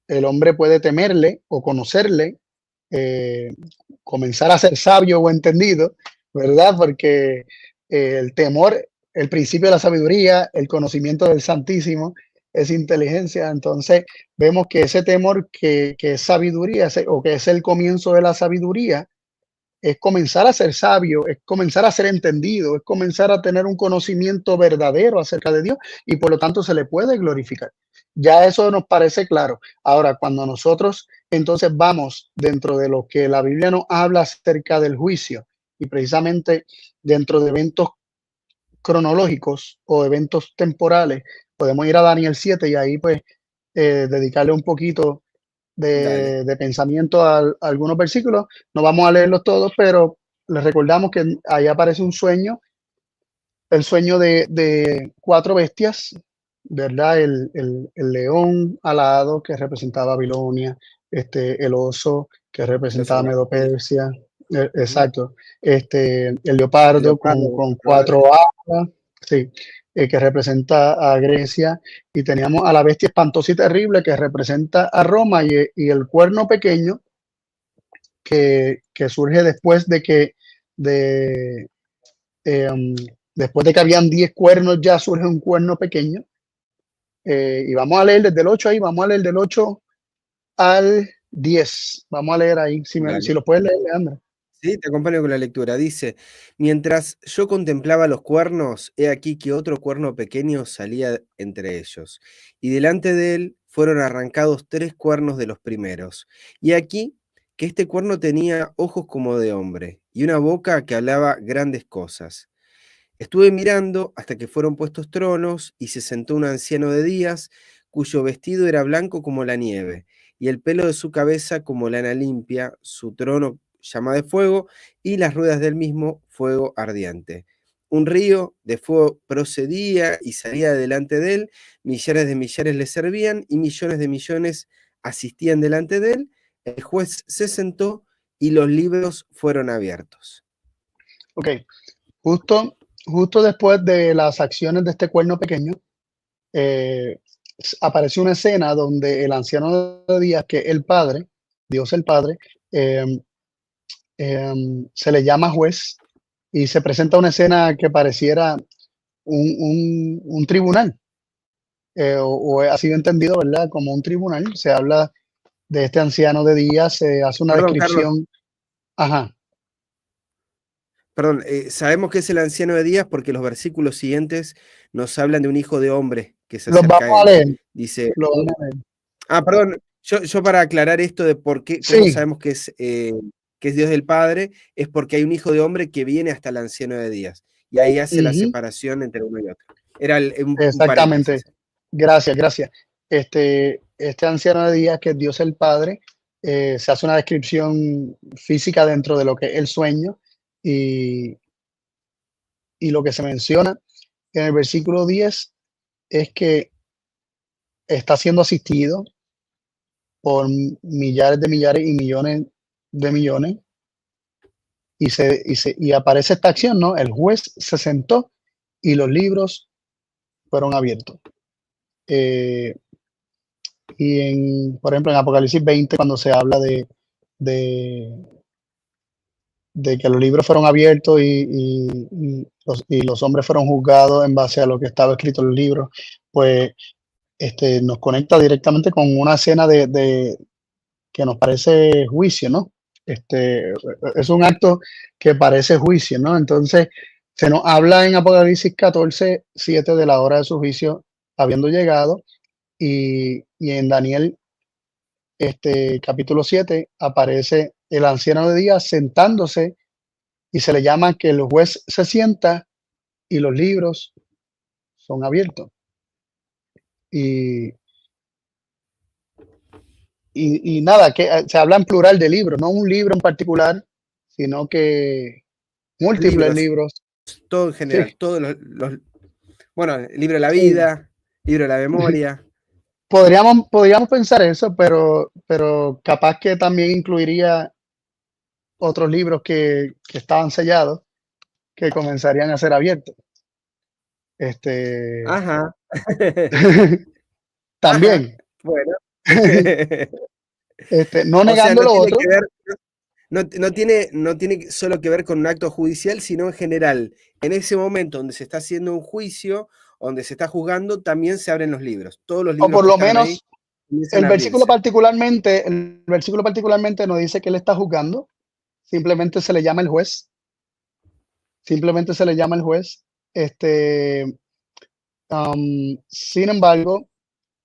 el hombre puede temerle o conocerle, comenzar a ser sabio o entendido, ¿verdad? Porque el temor, el principio de la sabiduría, el conocimiento del Santísimo es inteligencia. Entonces vemos que ese temor que es sabiduría, o que es el comienzo de la sabiduría, es comenzar a ser sabio, es comenzar a ser entendido, es comenzar a tener un conocimiento verdadero acerca de Dios y por lo tanto se le puede glorificar. Ya eso nos parece claro. Ahora, cuando nosotros entonces vamos dentro de lo que la Biblia nos habla acerca del juicio y precisamente dentro de eventos cronológicos o eventos temporales, podemos ir a Daniel 7 y ahí pues dedicarle un poquito de pensamiento a algunos versículos. No vamos a leerlos todos, pero les recordamos que ahí aparece un sueño, el sueño de 4 bestias, ¿verdad? El león alado que representaba Babilonia, el oso que representaba Medo-Persia, exacto, el leopardo con 4 alas, sí, que representa a Grecia, y teníamos a la bestia espantosa y terrible que representa a Roma, y el cuerno pequeño que surge después de que después de que habían 10 cuernos, ya surge un cuerno pequeño. Y vamos a leer desde el 8 ahí, vamos a leer del 8 al 10. Vamos a leer ahí, si lo puedes leer, Leandro. Sí, te acompaño con la lectura. Dice, mientras yo contemplaba los cuernos, he aquí que otro cuerno pequeño salía entre ellos, y delante de él fueron arrancados 3 cuernos de los primeros. Y aquí que este cuerno tenía ojos como de hombre, y una boca que hablaba grandes cosas. Estuve mirando hasta que fueron puestos tronos, y se sentó un anciano de días, cuyo vestido era blanco como la nieve, y el pelo de su cabeza como lana limpia, su trono llama de fuego, y las ruedas del mismo fuego ardiente. Un río de fuego procedía y salía delante de él, millares de millares le servían, y millones de millones asistían delante de él. El juez se sentó, y los libros fueron abiertos. Ok, justo después de las acciones de este cuerno pequeño, apareció una escena donde el anciano de días, que el Padre, Dios el Padre, se le llama juez, y se presenta una escena que pareciera un tribunal, o ha sido entendido, ¿verdad? Como un tribunal. Se habla de este anciano de días, se hace una descripción. Ajá. Perdón, sabemos que es el anciano de días porque los versículos siguientes nos hablan de un hijo de hombre que se acerca a él. Dice, vamos a leer. Perdón, yo para aclarar esto de por qué, cómo sabemos que es Dios del Padre, es porque hay un hijo de hombre que viene hasta el anciano de días, y ahí hace la separación entre uno y otro. Era exactamente. Un Gracias. Este anciano de días, que es Dios el Padre, se hace una descripción física dentro de lo que es el sueño, y lo que se menciona en el versículo 10 es que está siendo asistido por millares de millares y millones de millones, y aparece esta acción, ¿no? El juez se sentó y los libros fueron abiertos. Y por ejemplo, en Apocalipsis 20, cuando se habla de que los libros fueron abiertos y los hombres fueron juzgados en base a lo que estaba escrito en los libros, pues nos conecta directamente con una escena de que nos parece juicio, ¿no? Es un acto que parece juicio, ¿no? Entonces, se nos habla en Apocalipsis 14, 7 de la hora de su juicio habiendo llegado, y en Daniel capítulo 7 aparece el anciano de días sentándose, y se le llama que el juez se sienta y los libros son abiertos. Y nada, que se habla en plural de libros, no un libro en particular, sino que múltiples libros. Todo en general, todos bueno, el libro de la vida, libro de la memoria. Podríamos pensar eso, pero capaz que también incluiría otros libros que estaban sellados, que comenzarían a ser abiertos. Ajá. También. Ajá. Bueno. No negando lo otro. No tiene solo que ver con un acto judicial, sino en general. En ese momento donde se está haciendo un juicio, donde se está juzgando, también se abren los libros. Todos los libros. O por lo menos ahí, el versículo particularmente nos dice que él está juzgando, simplemente se le llama el juez. Simplemente se le llama el juez. Sin embargo,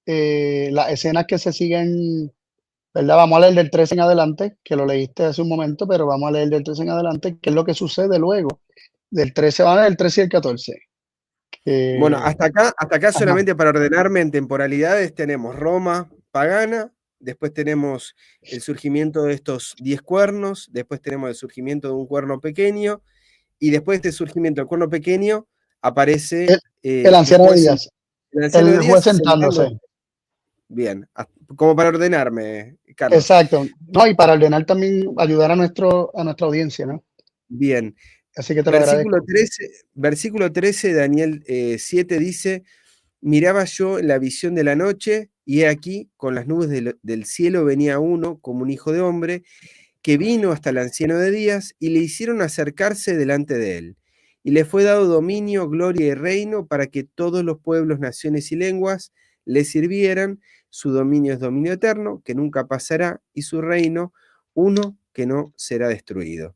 las escenas que se siguen, ¿verdad? Vamos a leer del 13 en adelante, que lo leíste hace un momento, pero vamos a leer del 13 en adelante, qué es lo que sucede luego. Del 13, van a del 13 y el 14. Bueno, hasta acá Ajá. solamente para ordenarme en temporalidades tenemos Roma pagana, después tenemos el surgimiento de estos 10 cuernos, después tenemos el surgimiento de un cuerno pequeño, y después de este surgimiento del cuerno pequeño aparece el anciano de días. el anciano de El días juez sentándose. Bien, como para ordenarme, Carlos. Exacto. No, y para ordenar también, ayudar a nuestra audiencia, ¿no? Bien. Así que te lo agradezco. Versículo 13, Daniel 7 dice: miraba yo en la visión de la noche, y he aquí, con las nubes del cielo venía uno, como un hijo de hombre, que vino hasta el anciano de días, y le hicieron acercarse delante de él. Y le fue dado dominio, gloria y reino, para que todos los pueblos, naciones y lenguas le sirvieran. Su dominio es dominio eterno, que nunca pasará, y su reino, uno que no será destruido.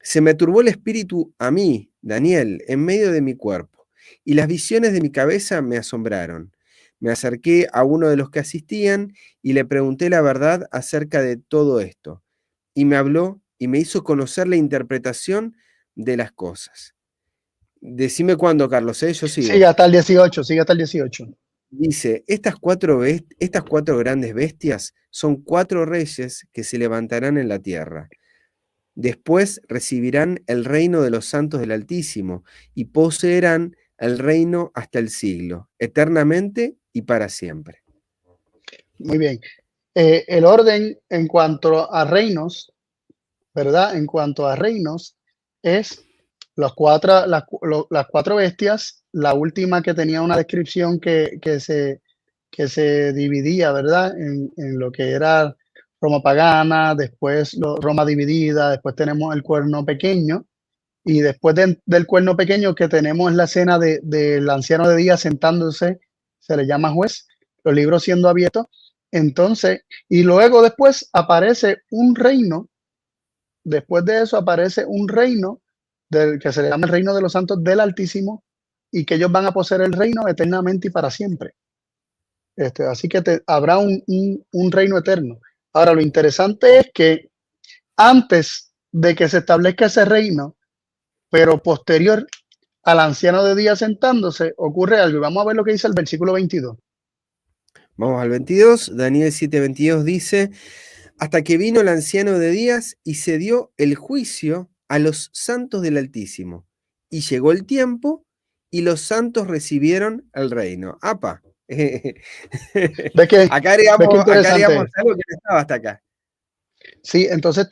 Se me turbó el espíritu a mí, Daniel, en medio de mi cuerpo, y las visiones de mi cabeza me asombraron. Me acerqué a uno de los que asistían y le pregunté la verdad acerca de todo esto. Y me habló y me hizo conocer la interpretación de las cosas. Decime cuándo, Carlos, yo sigo. Sigue hasta el 18, sigue hasta el 18. Dice, estas cuatro grandes bestias son 4 reyes que se levantarán en la tierra. Después recibirán el reino de los santos del Altísimo y poseerán el reino hasta el siglo, eternamente y para siempre. Muy bien. El orden en cuanto a reinos, ¿verdad? En cuanto a reinos, es las 4 bestias, la última que tenía una descripción que se dividía, ¿verdad? En lo que era Roma pagana, después Roma dividida, después tenemos el cuerno pequeño, y después del cuerno pequeño que tenemos la escena del anciano de día sentándose, se le llama juez, los libros siendo abiertos. Entonces, y luego después aparece un reino. Después de eso aparece un reino que se le llama el reino de los santos del Altísimo, y que ellos van a poseer el reino eternamente y para siempre. Así que habrá un reino eterno. Ahora, lo interesante es que antes de que se establezca ese reino, pero posterior al anciano de día sentándose, ocurre algo. Y vamos a ver lo que dice el versículo 22. Vamos al 22. Daniel 7:22 dice: hasta que vino el anciano de días y se dio el juicio a los santos del Altísimo. Y llegó el tiempo y los santos recibieron el reino. ¡Apa! Acá agregamos algo que no estaba hasta acá. Sí, entonces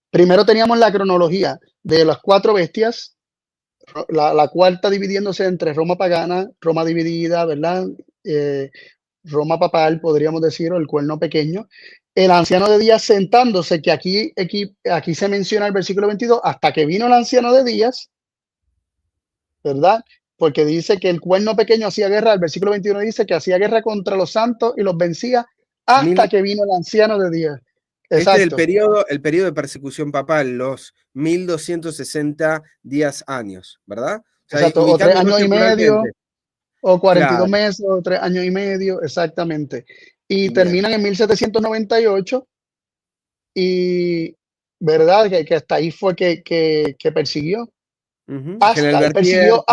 primero teníamos la cronología de las 4 bestias, la cuarta dividiéndose entre Roma pagana, Roma dividida, ¿verdad? Roma papal, podríamos decir, o el cuerno pequeño. El anciano de días sentándose, que aquí se menciona el versículo 22, hasta que vino el anciano de días, ¿verdad? Porque dice que el cuerno pequeño hacía guerra, el versículo 21 dice que hacía guerra contra los santos y los vencía hasta que vino el anciano de días. Exacto. Este es el periodo de persecución papal, los 1260 años, ¿verdad? O sea, exacto, o 3 años y medio, o 42 meses, o 3 años y medio, exactamente. Y terminan en 1798, y verdad que hasta ahí fue que persiguió. Él persiguió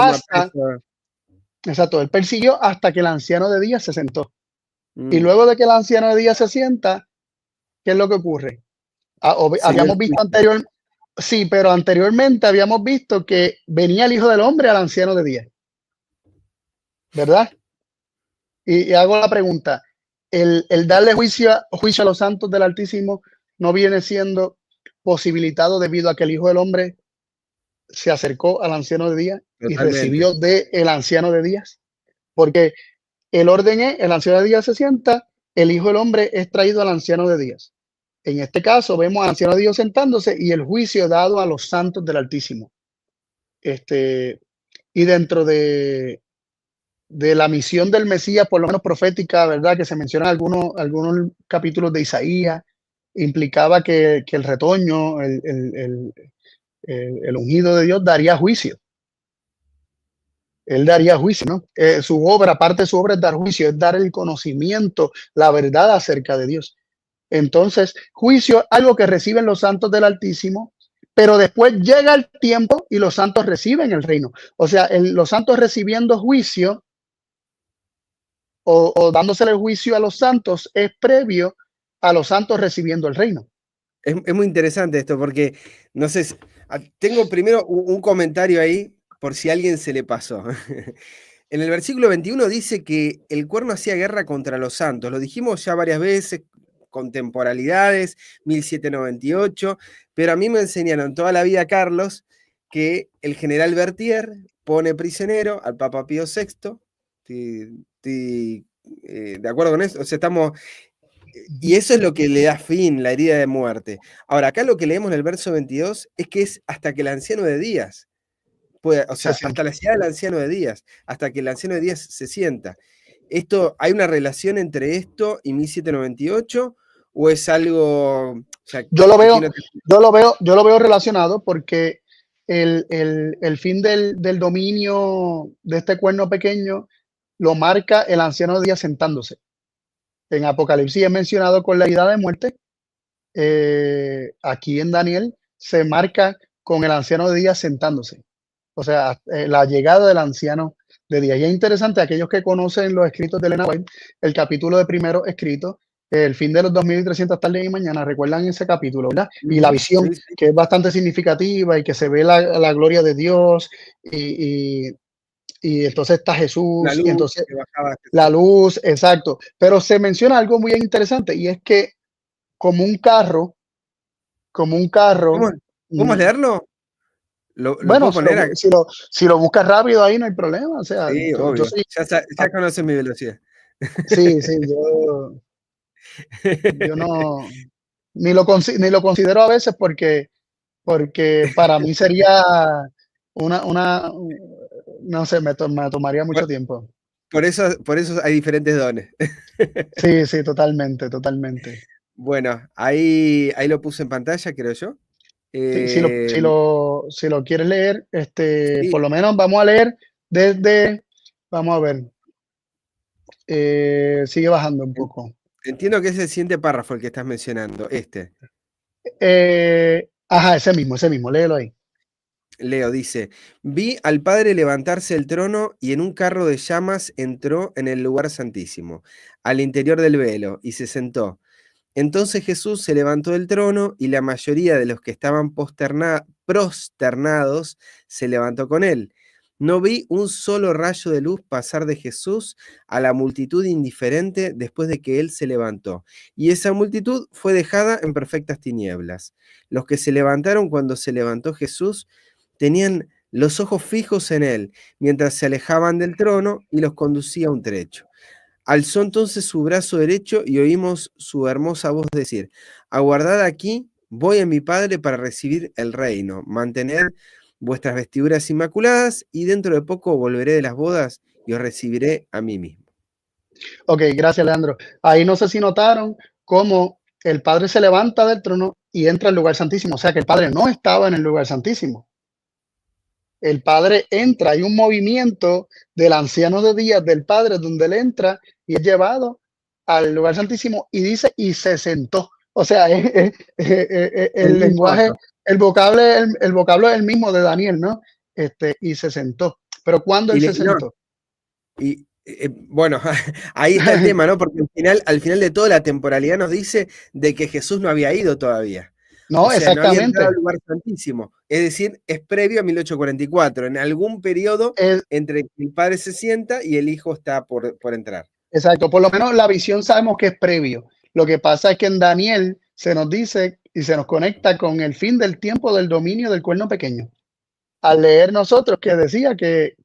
exacto, él persiguió hasta que el anciano de días se sentó. Y luego de que el anciano de días se sienta, ¿qué es lo que ocurre? Habíamos visto pero anteriormente habíamos visto que venía el Hijo del Hombre al anciano de días, ¿verdad? Y hago la pregunta, el darle juicio a los santos del Altísimo no viene siendo posibilitado debido a que el Hijo del Hombre se acercó al anciano de días y recibió del anciano de días, porque el orden es, el anciano de días se sienta, el Hijo del Hombre es traído al anciano de días. En este caso vemos al anciano de Dios sentándose y el juicio dado a los santos del Altísimo. Y dentro de la misión del Mesías, por lo menos profética, ¿verdad? Que se mencionan algunos capítulos de Isaías, implicaba que el retoño, el ungido de Dios daría juicio. Él daría juicio, ¿no? Su obra, parte de su obra es dar juicio, es dar el conocimiento, la verdad acerca de Dios. Entonces, juicio es algo que reciben los santos del Altísimo, pero después llega el tiempo y los santos reciben el reino. O sea, los santos recibiendo juicio o dándosele el juicio a los santos es previo a los santos recibiendo el reino. Es muy interesante esto porque, no sé, tengo primero un comentario ahí por si a alguien se le pasó. En el versículo 21 dice que el cuerno hacía guerra contra los santos. Lo dijimos ya varias veces, con temporalidades, 1798, pero a mí me enseñaron toda la vida, Carlos, que el general Berthier pone prisionero al Papa Pío VI. ¿De acuerdo con eso? O sea, estamos... Y eso es lo que le da fin, la herida de muerte. Ahora, acá lo que leemos en el verso 22 es que es hasta que el anciano de días, o sea, hasta la llegada del anciano de días, hasta que el anciano de días se sienta. ¿Hay una relación entre esto y 1798 o es algo... O sea, yo lo veo relacionado porque el fin del dominio de este cuerno pequeño lo marca el anciano de días sentándose. En Apocalipsis es mencionado con la herida de muerte. Aquí en Daniel se marca con el anciano de días sentándose. O sea, la llegada del anciano de días. Y es interesante, aquellos que conocen los escritos de Elena White, el capítulo de primero escrito, el fin de los 2300 tardes y mañana, recuerdan ese capítulo, ¿verdad? Y la visión, sí, sí, que es bastante significativa y que se ve la gloria de Dios y entonces está Jesús, la luz, y entonces la luz, exacto. Pero se menciona algo muy interesante y es que como un carro. ¿Podemos leerlo? Bueno, si lo buscas rápido ahí no hay problema. O sea, sí, obvio. Ya conoces mi velocidad. Sí, yo no, ni lo considero a veces porque para mí sería no sé, me tomaría mucho tiempo. Por eso hay diferentes dones. Sí, totalmente. Bueno, ahí lo puse en pantalla, creo yo. Sí, si lo quieres leer, sí. Por lo menos vamos a leer vamos a ver, sigue bajando un poco. Entiendo que es el siguiente párrafo el que estás mencionando, Ajá, ese mismo, léelo ahí. Leo, dice, vi al Padre levantarse del trono y en un carro de llamas entró en el lugar santísimo, al interior del velo, y se sentó. Entonces Jesús se levantó del trono y la mayoría de los que estaban prosternados se levantó con él. No vi un solo rayo de luz pasar de Jesús a la multitud indiferente después de que él se levantó, y esa multitud fue dejada en perfectas tinieblas. Los que se levantaron cuando se levantó Jesús tenían los ojos fijos en él, mientras se alejaban del trono y los conducía a un trecho. Alzó entonces su brazo derecho y oímos su hermosa voz decir, aguardad aquí, voy a mi Padre para recibir el reino, mantened vuestras vestiduras inmaculadas y dentro de poco volveré de las bodas y os recibiré a mí mismo. Ok, gracias, Leandro. Ahí no sé si notaron cómo el Padre se levanta del trono y entra al lugar santísimo, o sea que el Padre no estaba en el lugar santísimo. El Padre entra, hay un movimiento del anciano de días del Padre donde él entra y es llevado al lugar santísimo y dice, y se sentó. O sea, el lenguaje, el vocablo es el mismo de Daniel, ¿no? Y se sentó. Pero ¿cuándo él se sentó? Bueno, ahí está el tema, ¿no? Porque al final de toda la temporalidad nos dice de que Jesús no había ido todavía. No, o sea, exactamente. No había entrado al lugar santísimo. Es decir, es previo a 1844, en algún periodo entre que el Padre se sienta y el Hijo está por entrar. Exacto, por lo menos la visión sabemos que es previo. Lo que pasa es que en Daniel se nos dice y se nos conecta con el fin del tiempo del dominio del cuerno pequeño. Al leer nosotros que decía que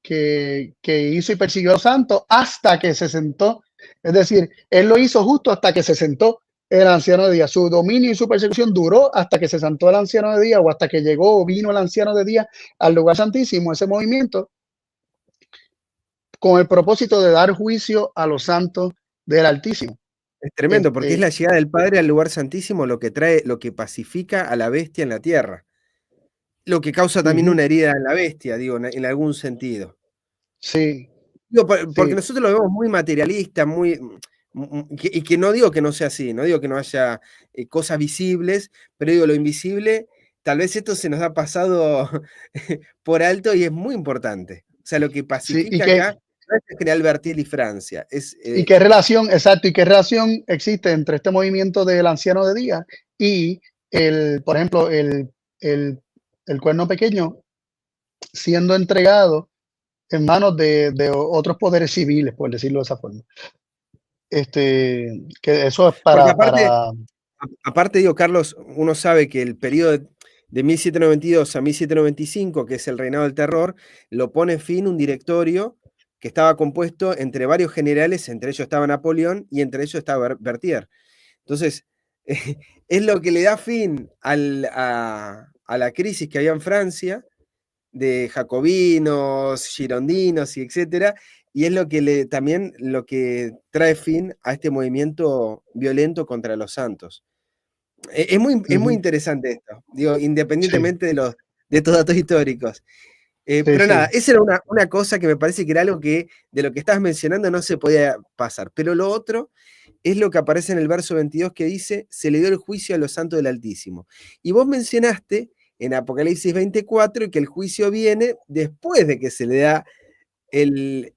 hizo y persiguió a los santos hasta que se sentó. Es decir, él lo hizo justo hasta que se sentó el anciano de días. Su dominio y su persecución duró hasta que se sentó el anciano de días o hasta que llegó o vino el anciano de días al lugar santísimo, ese movimiento, con el propósito de dar juicio a los santos del Altísimo. Es tremendo, porque es la llegada del Padre al lugar santísimo lo que trae, lo que pacifica a la bestia en la tierra. Lo que causa también una herida en la bestia, digo, en algún sentido. Sí, Digo, porque sí, nosotros lo vemos muy materialista, muy, y que no digo que no sea así, no digo que no haya cosas visibles, pero digo, lo invisible, tal vez esto se nos ha pasado por alto y es muy importante. O sea, lo que sí. pacifica acá no es el general Bertil y Francia, es ¿Y qué relación, exacto, y qué relación existe entre este movimiento del anciano de día y por ejemplo, el cuerno pequeño siendo entregado en manos de otros poderes civiles, por decirlo de esa forma? Que eso es porque para, aparte digo, Carlos, uno sabe que el periodo de 1792 a 1795, que es el reinado del terror, lo pone fin un directorio que estaba compuesto entre varios generales, entre ellos estaba Napoleón y entre ellos estaba Berthier. Entonces, es lo que le da fin a la crisis que había en Francia, de jacobinos, girondinos y etcétera, y es lo que también lo que trae fin a este movimiento violento contra los santos. Es muy interesante esto, digo, sí, independientemente de estos datos históricos. sí, Pero nada, sí, esa era una cosa que me parece que era algo que de lo que estabas mencionando no se podía pasar. Pero lo otro es lo que aparece en el verso 22 que dice, se le dio el juicio a los santos del Altísimo. Y vos mencionaste en Apocalipsis 24 que el juicio viene después de que se le da el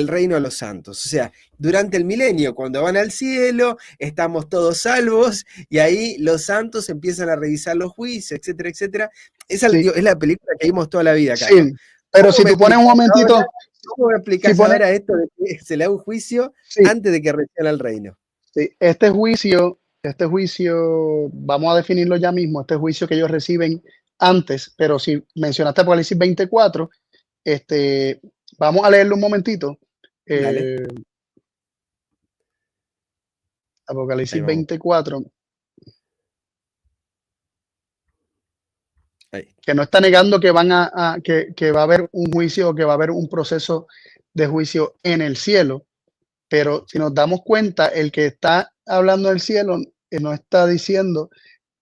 reino a los santos. O sea, durante el milenio, cuando van al cielo, estamos todos salvos y ahí los santos empiezan a revisar los juicios, etcétera, etcétera. Esa sí, digo, es la película que vimos toda la vida, Carlos. sí. Pero si tú pones un Ahora, momentito, ¿cómo me si explicás pones, ahora esto de que se le da un juicio sí, antes de que reciba el reino? sí, este juicio, vamos a definirlo ya mismo, este juicio que ellos reciben antes, pero si mencionaste Apocalipsis 24, este, vamos a leerlo un momentito. Dale, Eh, ahí Apocalipsis vamos. 24, Ahí. que no está negando que que va a haber un juicio o que va a haber un proceso de juicio en el cielo, pero si nos damos cuenta, el que está hablando del cielo no está diciendo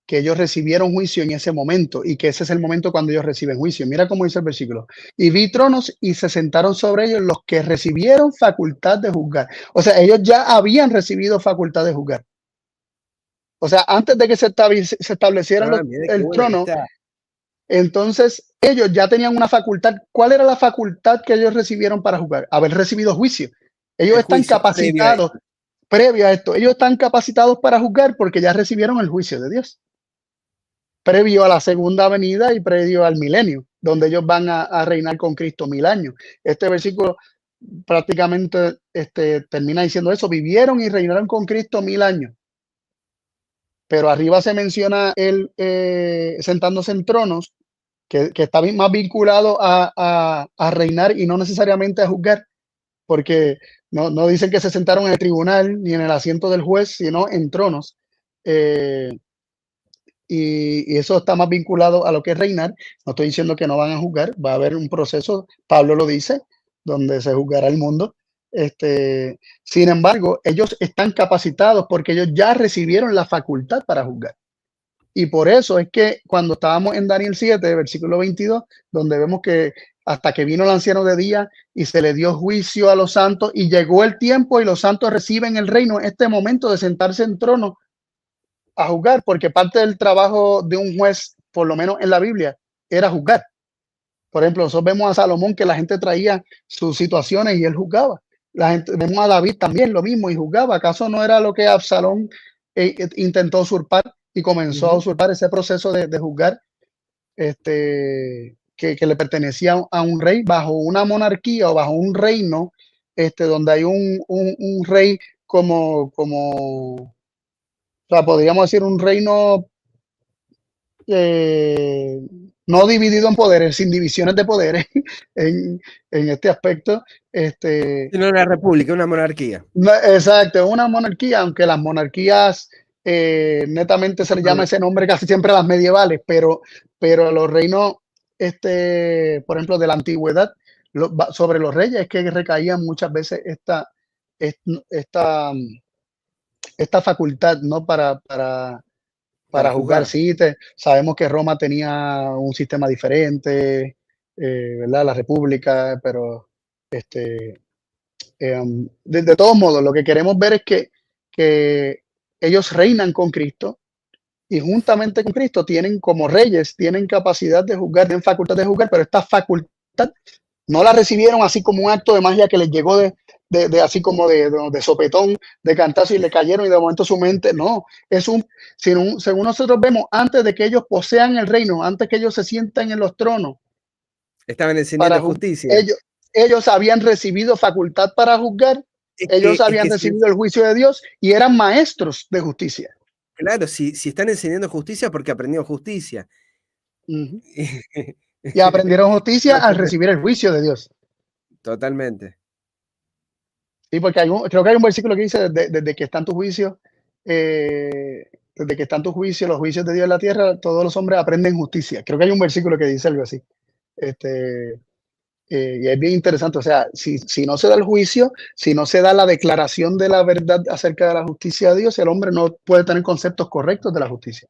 que ellos recibieron juicio en ese momento y que ese es el momento cuando ellos reciben juicio. Mira cómo dice el versículo. Y vi tronos y se sentaron sobre ellos los que recibieron facultad de juzgar. O sea, ellos ya habían recibido facultad de juzgar. O sea, antes de que se establecieran Ah, mira qué el bueno que trono, está. entonces ellos ya tenían una facultad. ¿Cuál era la facultad que ellos recibieron para juzgar? Haber recibido juicio. Ellos El están juicio previo a capacitados, esto. previo a esto, ellos están capacitados para juzgar porque ya recibieron el juicio de Dios, previo a la segunda venida y previo al milenio, donde ellos van a reinar con Cristo 1000 años. Este versículo prácticamente termina diciendo eso, vivieron y reinaron con Cristo 1000 años. Pero arriba se menciona él sentándose en tronos, que está más vinculado a reinar y no necesariamente a juzgar, porque no dicen que se sentaron en el tribunal ni en el asiento del juez, sino en tronos. Eh, y eso está más vinculado a lo que es reinar. No estoy diciendo que no van a juzgar, va a haber un proceso, Pablo lo dice, donde se juzgará el mundo. Sin embargo, ellos están capacitados porque ellos ya recibieron la facultad para juzgar. Y por eso es que cuando estábamos en Daniel 7, versículo 22, donde vemos que hasta que vino el anciano de día y se le dio juicio a los santos y llegó el tiempo y los santos reciben el reino, este momento de sentarse en trono a juzgar, porque parte del trabajo de un juez, por lo menos en la Biblia, era juzgar. Por ejemplo, nosotros vemos a Salomón que la gente traía sus situaciones y él juzgaba. La gente, vemos a David también lo mismo y juzgaba. ¿Acaso no era lo que Absalón intentó usurpar y comenzó a usurpar ese proceso de juzgar que le pertenecía a un rey bajo una monarquía o bajo un reino donde hay un rey o sea, podríamos decir un reino eh, no dividido en poderes, sin divisiones de poderes en este aspecto. No una república, una monarquía. Exacto, una monarquía, aunque las monarquías netamente se le llama ese nombre casi siempre a las medievales, pero los reinos, por ejemplo, de la antigüedad, sobre los reyes es que recaían muchas veces esta esta facultad, ¿no? Para juzgar. Sí, sabemos que Roma tenía un sistema diferente, ¿verdad? La República, pero de todos modos, lo que queremos ver es que ellos reinan con Cristo y juntamente con Cristo tienen como reyes, tienen capacidad de juzgar, tienen facultad de juzgar, pero esta facultad no la recibieron así como un acto de magia que les llegó de así como de sopetón, de cantazo y le cayeron y de momento su mente, no, según nosotros vemos, antes de que ellos posean el reino, antes que ellos se sientan en los tronos, estaban enseñando justicia. Ellos habían recibido facultad para juzgar, ellos habían recibido el juicio de Dios y eran maestros de justicia. Claro, si están enseñando justicia porque aprendieron justicia. Y aprendieron justicia al recibir el juicio de Dios. Totalmente. Sí, porque creo que hay un versículo que dice, desde que están tus juicios, desde que están tus juicios, los juicios de Dios en la tierra, todos los hombres aprenden justicia. Creo que hay un versículo que dice algo así. Y es bien interesante, o sea, si no se da el juicio, si no se da la declaración de la verdad acerca de la justicia de Dios, el hombre no puede tener conceptos correctos de la justicia.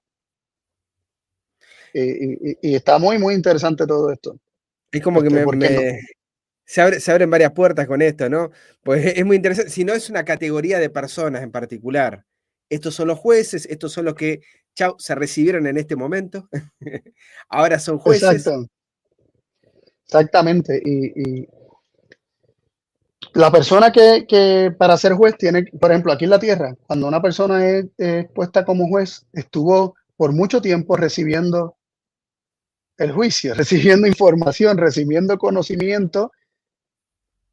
Y está muy, muy interesante todo esto. Es como que se abren varias puertas con esto, ¿no? Pues es muy interesante, si no es una categoría de personas en particular. Estos son los jueces, estos son los que, se recibieron en este momento. Ahora son jueces. Exacto. Exactamente. Y la persona que para ser juez tiene, por ejemplo, aquí en la tierra, cuando una persona es puesta como juez, estuvo por mucho tiempo recibiendo el juicio, recibiendo información, recibiendo conocimiento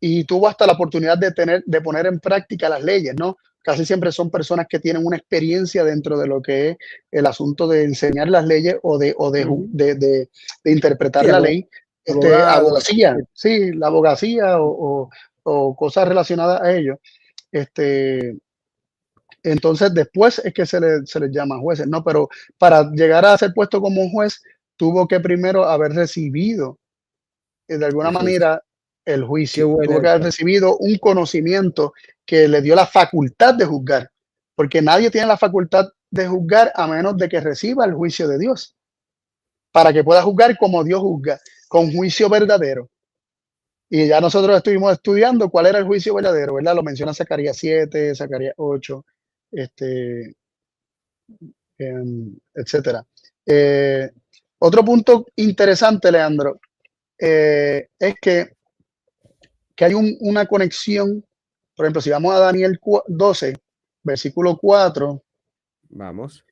y tuvo hasta la oportunidad de poner en práctica las leyes, ¿no? Casi siempre son personas que tienen una experiencia dentro de lo que es el asunto de enseñar las leyes o de interpretar la ley. Abogacía, sí, la abogacía o cosas relacionadas a ello. Entonces, después es que se les llama jueces, ¿no? Pero para llegar a ser puesto como juez, tuvo que primero haber recibido, de alguna manera, el juicio. Tuvo que haber recibido un conocimiento que le dio la facultad de juzgar, porque nadie tiene la facultad de juzgar a menos de que reciba el juicio de Dios, para que pueda juzgar como Dios juzga, con juicio verdadero. Y ya nosotros estuvimos estudiando cuál era el juicio verdadero, ¿verdad? Lo menciona Zacarías 7, Zacarías 8, etcétera. Otro punto interesante, Leandro, es que hay una conexión. Por ejemplo, si vamos a Daniel 12, versículo 4. Vamos.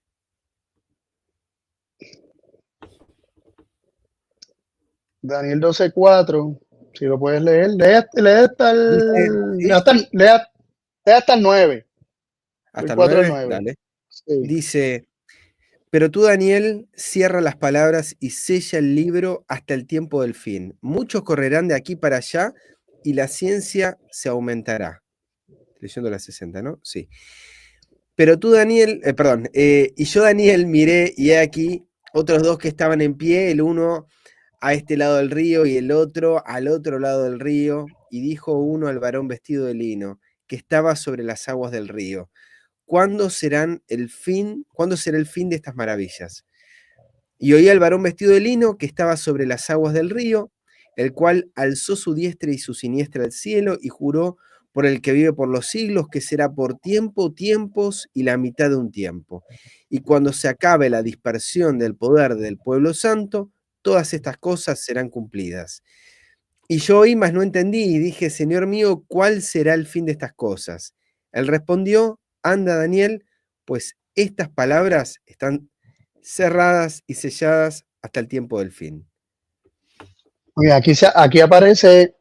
Daniel 12, 4. Si lo puedes leer, lee hasta el 9. Hasta el 4 dale. Sí. Dice, pero tú, Daniel, cierra las palabras y sella el libro hasta el tiempo del fin. Muchos correrán de aquí para allá y la ciencia se aumentará. Leyendo la 60, ¿no? Sí. Pero tú, Daniel, y yo, Daniel, miré y he aquí otros dos que estaban en pie, el uno a este lado del río y el otro al otro lado del río, y dijo uno al varón vestido de lino, que estaba sobre las aguas del río, ¿cuándo será el fin de estas maravillas? Y oí al varón vestido de lino que estaba sobre las aguas del río, el cual alzó su diestra y su siniestra al cielo y juró por el que vive por los siglos, que será por tiempos y la mitad de un tiempo. Y cuando se acabe la dispersión del poder del pueblo santo, todas estas cosas serán cumplidas. Y yo oí, mas no entendí, y dije, Señor mío, ¿cuál será el fin de estas cosas? Él respondió, anda, Daniel, pues estas palabras están cerradas y selladas hasta el tiempo del fin. Aquí aparece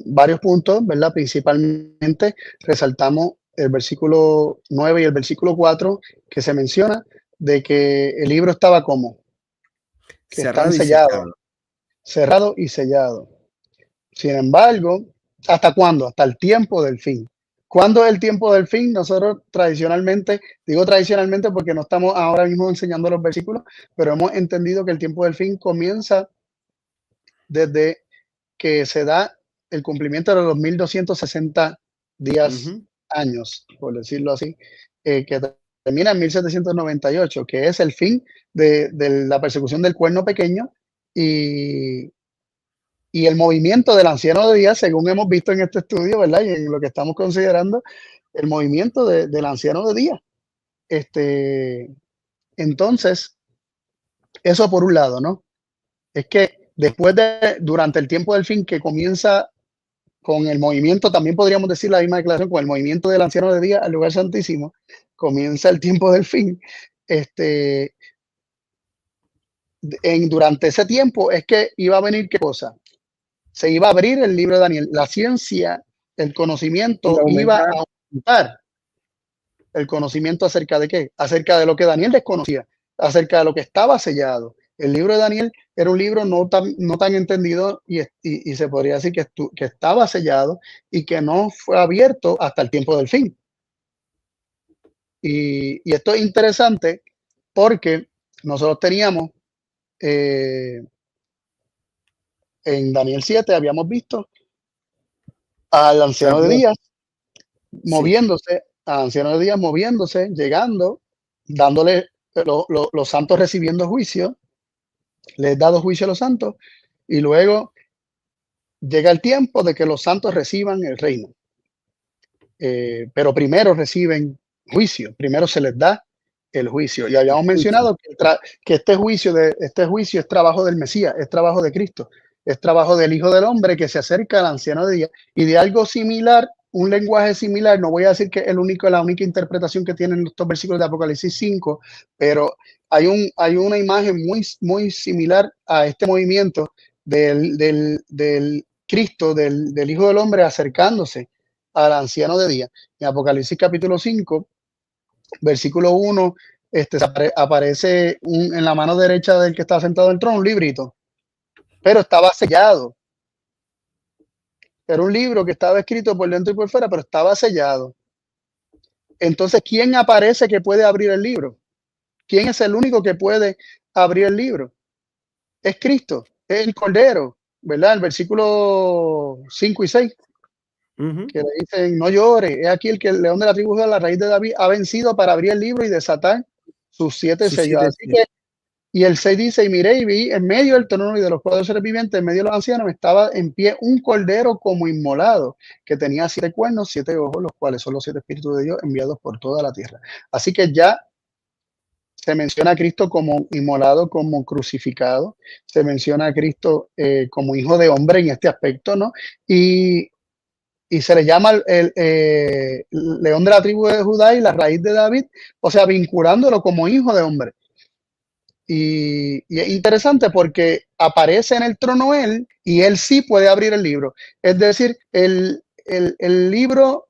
varios puntos, ¿verdad? Principalmente resaltamos el versículo 9 y el versículo 4, que se menciona de que el libro estaba como que cerrado están sellados, cerrado y sellado. Sin embargo, ¿hasta cuándo? Hasta el tiempo del fin. ¿Cuándo es el tiempo del fin? Nosotros tradicionalmente, digo tradicionalmente porque no estamos ahora mismo enseñando los versículos, pero hemos entendido que el tiempo del fin comienza desde que se da el cumplimiento de los 1260 días años, por decirlo así, que termina en 1798, que es el fin de la persecución del cuerno pequeño y el movimiento del anciano de día, según hemos visto en este estudio, ¿verdad? Y en lo que estamos considerando, el movimiento del anciano de día. Entonces, eso por un lado, ¿no? Es que durante el tiempo del fin que comienza con el movimiento, también podríamos decir la misma declaración, con el movimiento del anciano de día al lugar santísimo, comienza el tiempo del fin. Durante ese tiempo es que iba a venir, ¿qué cosa? Se iba a abrir el libro de Daniel. La ciencia, el conocimiento iba a aumentar. El conocimiento acerca de qué? Acerca de lo que Daniel desconocía, acerca de lo que estaba sellado. El libro de Daniel era un libro no tan entendido y se podría decir que estaba sellado y que no fue abierto hasta el tiempo del fin. Y esto es interesante porque nosotros teníamos en Daniel 7 habíamos visto al anciano de días moviéndose, al anciano de días moviéndose, llegando, dándole los santos recibiendo juicio, les dado juicio a los santos, y luego llega el tiempo de que los santos reciban el reino. Pero primero reciben juicio, primero se les da el juicio. Y habíamos mencionado que este juicio es trabajo del Mesías, es trabajo de Cristo, es trabajo del Hijo del Hombre que se acerca al anciano de día. Y de algo similar, un lenguaje similar, no voy a decir que es la única interpretación que tienen estos versículos de Apocalipsis 5, pero hay una imagen muy similar a este movimiento del Cristo, del Hijo del Hombre acercándose al anciano de día. En Apocalipsis capítulo 5, versículo 1, aparece en la mano derecha del que está sentado en el trono un librito, pero estaba sellado. Era un libro que estaba escrito por dentro y por fuera, pero estaba sellado. Entonces, ¿quién aparece que puede abrir el libro? ¿Quién es el único que puede abrir el libro? Es Cristo, es el Cordero, ¿verdad? El versículo 5 y 6. Que le dicen, no llore, es aquí el león de la tribu de la raíz de David ha vencido para abrir el libro y desatar sus 7 sellos. Así que, y el 6 dice, y miré y vi en medio del trono y de los 4 seres vivientes, en medio de los ancianos, estaba en pie un cordero como inmolado, que tenía 7 cuernos, 7 ojos, los cuales son los 7 espíritus de Dios enviados por toda la tierra. Así que ya se menciona a Cristo como inmolado, como crucificado, se menciona a Cristo como hijo de hombre en este aspecto, ¿no? Y se le llama el león de la tribu de Judá y la raíz de David, o sea, vinculándolo como hijo de hombre. Y es interesante porque aparece en el trono él y él sí puede abrir el libro. Es decir, el libro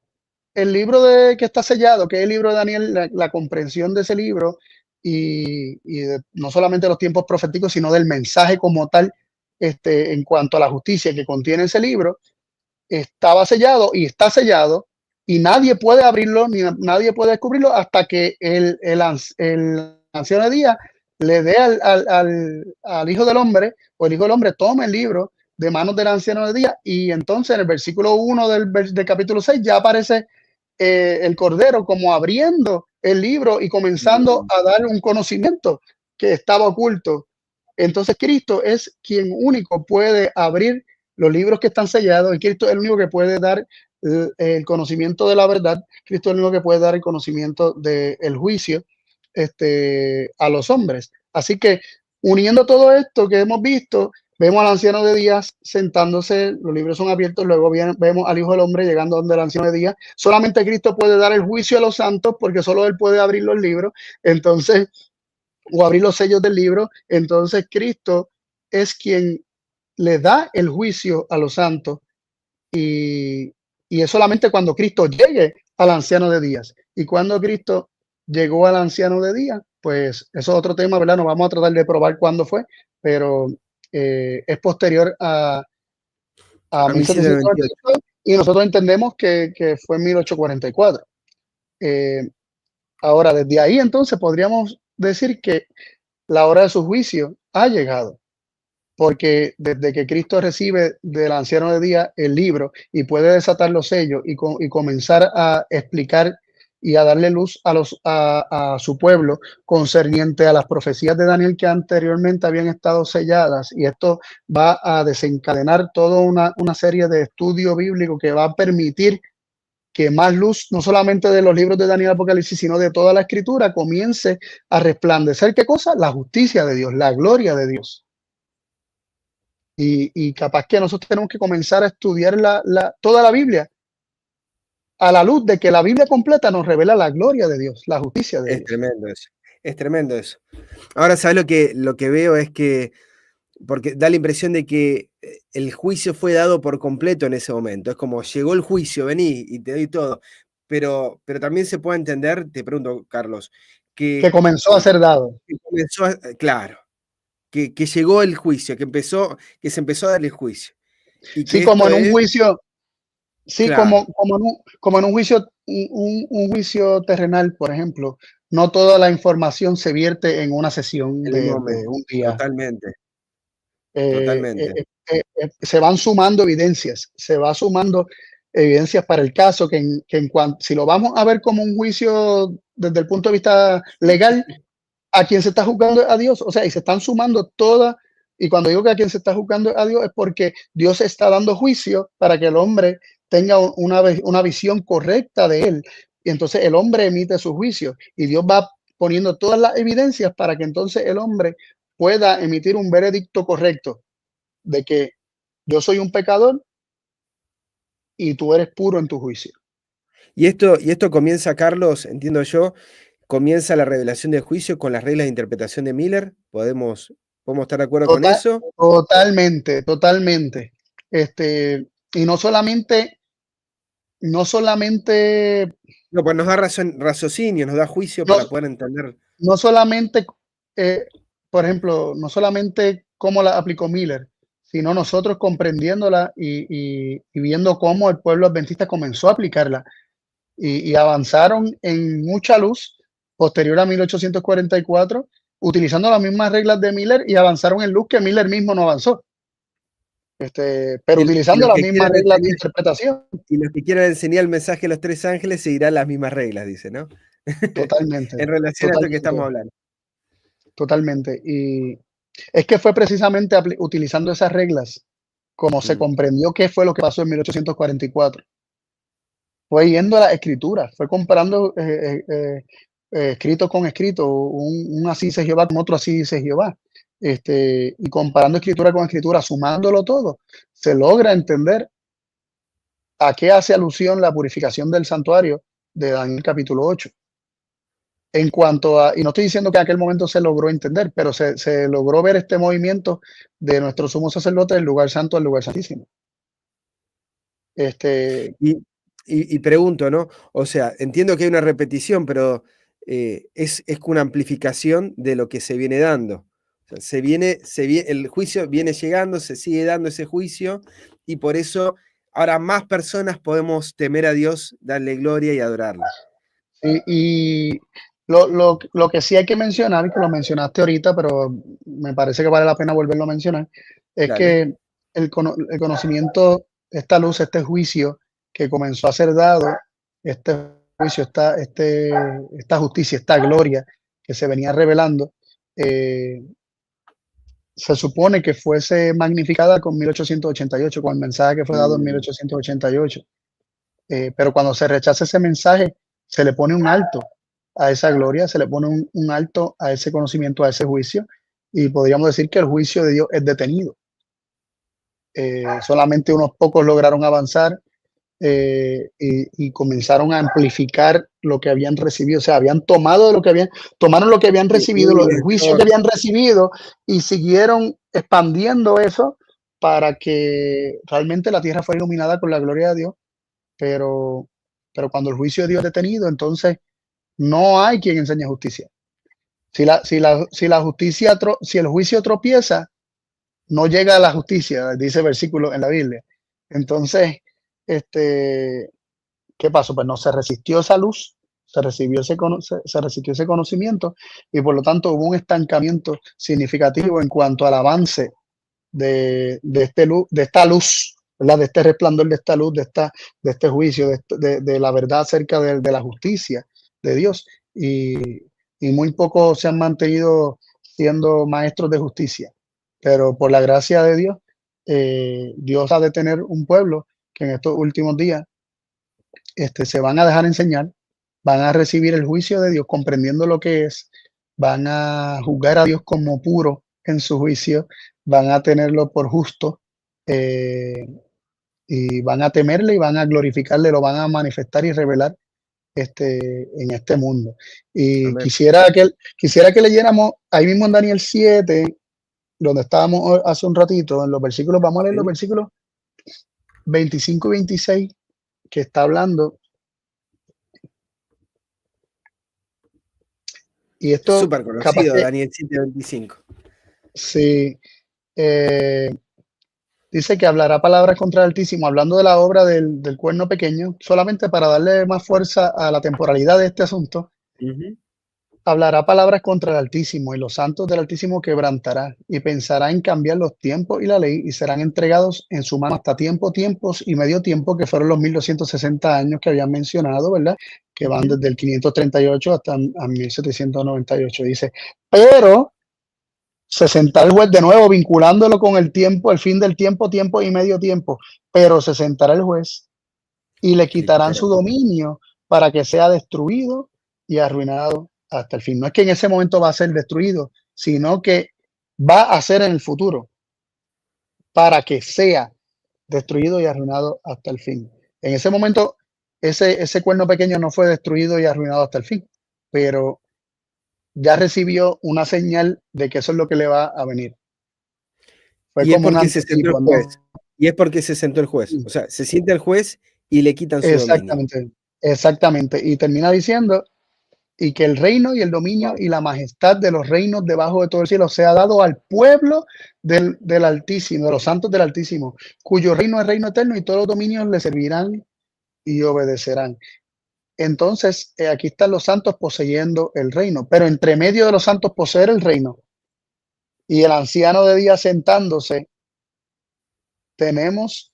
que está sellado, que es el libro de Daniel, la comprensión de ese libro y no solamente los tiempos proféticos, sino del mensaje como tal en cuanto a la justicia que contiene ese libro, estaba sellado y está sellado y nadie puede abrirlo ni nadie puede descubrirlo hasta que el anciano de día le dé al Hijo del Hombre, o el Hijo del Hombre tome el libro de manos del anciano de día, y entonces en el versículo 1 del capítulo 6 ya aparece el Cordero como abriendo el libro y comenzando a dar un conocimiento que estaba oculto. Entonces Cristo es quien único puede abrir los libros que están sellados, y Cristo es el único que puede dar el conocimiento de la verdad. Cristo es el único que puede dar el conocimiento del juicio a los hombres. Así que, uniendo todo esto que hemos visto, vemos al anciano de días sentándose, los libros son abiertos, luego vemos al Hijo del Hombre llegando donde el anciano de días. Solamente Cristo puede dar el juicio a los santos, porque solo Él puede abrir los libros, entonces, o abrir los sellos del libro. Entonces Cristo es quien le da el juicio a los santos, y es solamente cuando Cristo llegue al anciano de días. Y cuando Cristo llegó al anciano de días, pues eso es otro tema, ¿verdad? No vamos a tratar de probar cuándo fue, pero es posterior a 1798, y nosotros entendemos que fue en 1844. Ahora, desde ahí entonces podríamos decir que la hora de su juicio ha llegado. porque desde que Cristo recibe del anciano de día el libro y puede desatar los sellos y comenzar a explicar y a darle luz a su pueblo concerniente a las profecías de Daniel que anteriormente habían estado selladas, y esto va a desencadenar toda una serie de estudios bíblicos que va a permitir que más luz, no solamente de los libros de Daniel y Apocalipsis, sino de toda la escritura, comience a resplandecer. ¿Qué cosa? La justicia de Dios, la gloria de Dios. Y capaz que nosotros tenemos que comenzar a estudiar toda la Biblia a la luz de que la Biblia completa nos revela la gloria de Dios, la justicia de Es Dios. tremendo eso. Es tremendo eso. Ahora, ¿sabes lo que veo? Es que, porque da la impresión de que el juicio fue dado por completo en ese momento. Es como, llegó el juicio, vení y te doy todo. Pero también se puede entender, te pregunto, Carlos, Que comenzó a ser dado. Claro, que llegó el juicio, que se empezó a dar el juicio. Y que Sí, como en un juicio, sí, claro, como en un juicio, un juicio terrenal, por ejemplo, no toda la información se vierte en una sesión en un de momento. un día. Totalmente, Eh, totalmente. se van sumando evidencias, se va sumando evidencias para el caso, si lo vamos a ver como un juicio desde el punto de vista legal, a quien se está juzgando a Dios, o sea, y se están sumando todas, y cuando digo que a quien se está juzgando a Dios es porque Dios está dando juicio para que el hombre tenga una visión correcta de él, y entonces el hombre emite su juicio, y Dios va poniendo todas las evidencias para que entonces el hombre pueda emitir un veredicto correcto de que yo soy un pecador y tú eres puro en tu juicio. Y esto comienza, Carlos, entiendo yo, comienza la revelación del juicio con las reglas de interpretación de Miller. ¿Podemos estar de acuerdo con eso? Totalmente, totalmente. Y no solamente, No, pues nos da raciocinio, nos da juicio no, para poder entender. no solamente, por ejemplo, no solamente cómo la aplicó Miller, sino nosotros comprendiéndola y viendo cómo el pueblo adventista comenzó a aplicarla y avanzaron en mucha luz posterior a 1844, utilizando las mismas reglas de Miller, y avanzaron en luz que Miller mismo no avanzó. Pero Y utilizando los las que mismas quieran reglas de enseñar, interpretación. y los que quieran enseñar el mensaje de los tres ángeles seguirán las mismas reglas, dice, ¿no? Totalmente, En relación a esto que estamos totalmente, hablando. totalmente. Y es que fue precisamente utilizando esas reglas como se comprendió qué fue lo que pasó en 1844. Fue yendo a la escritura, fue comparando escrito con escrito, un así dice Jehová con otro así dice Jehová. Y comparando escritura con escritura, sumándolo todo, se logra entender a qué hace alusión la purificación del santuario de Daniel capítulo 8. En cuanto a, y no estoy diciendo que en aquel momento se logró entender, pero se logró ver este movimiento de nuestro sumo sacerdote del lugar santo al lugar santísimo. Y pregunto, ¿no? O sea, entiendo que hay una repetición, pero es una amplificación de lo que se viene dando. O sea, el juicio viene llegando, se sigue dando ese juicio, y por eso ahora más personas podemos temer a Dios, darle gloria y adorarlo. Y lo que sí hay que mencionar, que lo mencionaste ahorita, pero me parece que vale la pena volverlo a mencionar, es Dale. que el conocimiento, esta luz, este juicio que comenzó a ser dado, este juicio, esta justicia, esta gloria que se venía revelando, se supone que fuese magnificada con 1888, con el mensaje que fue dado en 1888. Pero cuando se rechaza ese mensaje, se le pone un alto a esa gloria, se le pone un alto a ese conocimiento, a ese juicio, y podríamos decir que el juicio de Dios es detenido. Solamente unos pocos lograron avanzar y comenzaron a amplificar lo que habían recibido, o sea, tomaron lo que habían recibido, el juicio que habían recibido, y siguieron expandiendo eso para que realmente la tierra fuera iluminada con la gloria de Dios. Pero cuando el juicio de Dios es detenido, entonces no hay quien enseñe justicia. Si el juicio tropieza, no llega a la justicia, dice el versículo en la Biblia. Entonces, ¿qué pasó? Pues no se resistió esa luz, se resistió ese conocimiento, y por lo tanto hubo un estancamiento significativo en cuanto al avance de esta luz, ¿verdad? De este resplandor, de esta luz, de este juicio, de la verdad acerca de la justicia de Dios. Y muy pocos se han mantenido siendo maestros de justicia. Pero por la gracia de Dios, Dios ha de tener un pueblo que en estos últimos días se van a dejar enseñar, van a recibir el juicio de Dios comprendiendo lo que es, van a juzgar a Dios como puro en su juicio, van a tenerlo por justo, y van a temerle y van a glorificarle, lo van a manifestar y revelar en este mundo. Y Amén. quisiera que leyéramos ahí mismo en Daniel 7, donde estábamos hace un ratito, en los versículos, vamos a leer los versículos 25 y 26, que está hablando. Y esto Súper conocido, Daniel 7:25. Sí, dice que hablará palabras contra el Altísimo, hablando de la obra del cuerno pequeño, solamente para darle más fuerza a la temporalidad de este asunto. Hablará palabras contra el Altísimo, y los santos del Altísimo quebrantará, y pensará en cambiar los tiempos y la ley, y serán entregados en su mano hasta tiempos y medio tiempo, que fueron los 1260 años que habían mencionado, ¿verdad? Que van desde el 538 hasta 1798. Dice, pero se sentará el juez de nuevo, vinculándolo con el tiempo, el fin del tiempo y medio tiempo, pero se sentará el juez y le quitarán su dominio para que sea destruido y arruinado hasta el fin. No es que en ese momento va a ser destruido, sino que va a ser en el futuro para que sea destruido y arruinado hasta el fin. En ese momento, ese cuerno pequeño no fue destruido y arruinado hasta el fin, pero ya recibió una señal de que eso es lo que le va a venir. Y es porque se sentó el juez. Y es porque se sentó el juez. O sea, se sienta el juez y le quitan su dominio. Exactamente. Y termina diciendo, y que el reino y el dominio y la majestad de los reinos debajo de todo el cielo sea dado al pueblo del Altísimo, de los santos del Altísimo, cuyo reino es reino eterno, y todos los dominios le servirán y obedecerán. Entonces, aquí están los santos poseyendo el reino, pero entre medio de los santos poseer el reino y el anciano de día sentándose, tenemos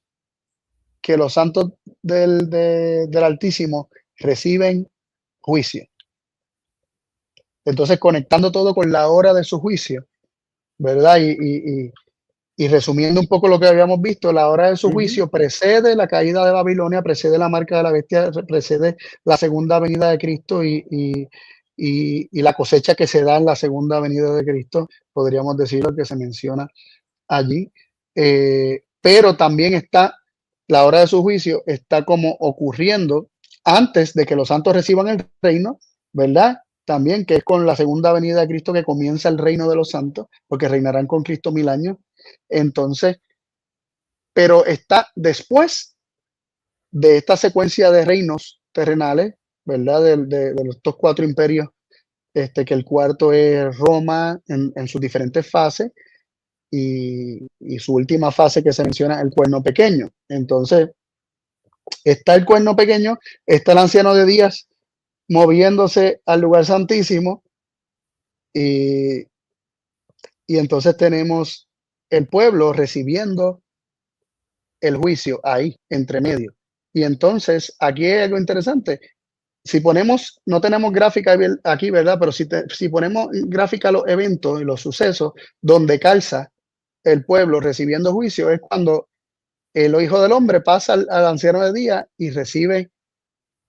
que los santos del Altísimo reciben juicio. Entonces, conectando todo con la hora de su juicio, ¿verdad? Y resumiendo un poco lo que habíamos visto, la hora de su juicio precede la caída de Babilonia, precede la marca de la bestia, precede la segunda venida de Cristo y la cosecha que se da en la segunda venida de Cristo, podríamos decir lo que se menciona allí. Pero también está la hora de su juicio, está como ocurriendo antes de que los santos reciban el reino, ¿verdad? También que es con la segunda venida de Cristo que comienza el reino de los santos, porque reinarán con Cristo 1000 años. Entonces, pero está después de esta secuencia de reinos terrenales, ¿verdad? De estos 4 imperios, que el cuarto es Roma en sus diferentes fases, y su última fase que se menciona, el cuerno pequeño. Entonces, está el cuerno pequeño, está el anciano de días moviéndose al lugar santísimo, y entonces tenemos el pueblo recibiendo el juicio ahí, entre medio. Y entonces, aquí hay algo interesante. Si ponemos, no tenemos gráfica aquí, ¿verdad? Pero si ponemos gráfica los eventos y los sucesos donde calza el pueblo recibiendo juicio, es cuando el Hijo del Hombre pasa al anciano de día y recibe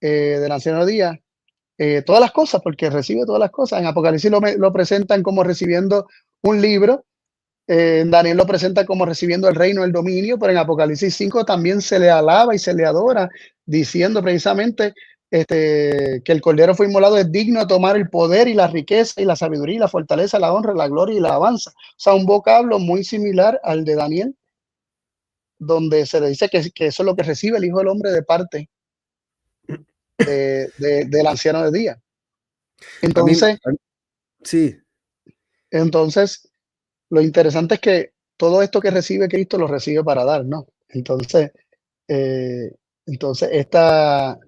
del anciano de día todas las cosas, porque recibe todas las cosas. En Apocalipsis lo presentan como recibiendo un libro, en Daniel lo presenta como recibiendo el reino, el dominio, pero en Apocalipsis 5 también se le alaba y se le adora, diciendo precisamente que el Cordero fue inmolado, es digno de tomar el poder y la riqueza y la sabiduría y la fortaleza, la honra, la gloria y la alabanza. O sea, un vocablo muy similar al de Daniel, donde se le dice que eso es lo que recibe el Hijo del Hombre de parte del anciano de día. Entonces, sí. Entonces, lo interesante es que todo esto que recibe Cristo lo recibe para dar, ¿no? Entonces, esta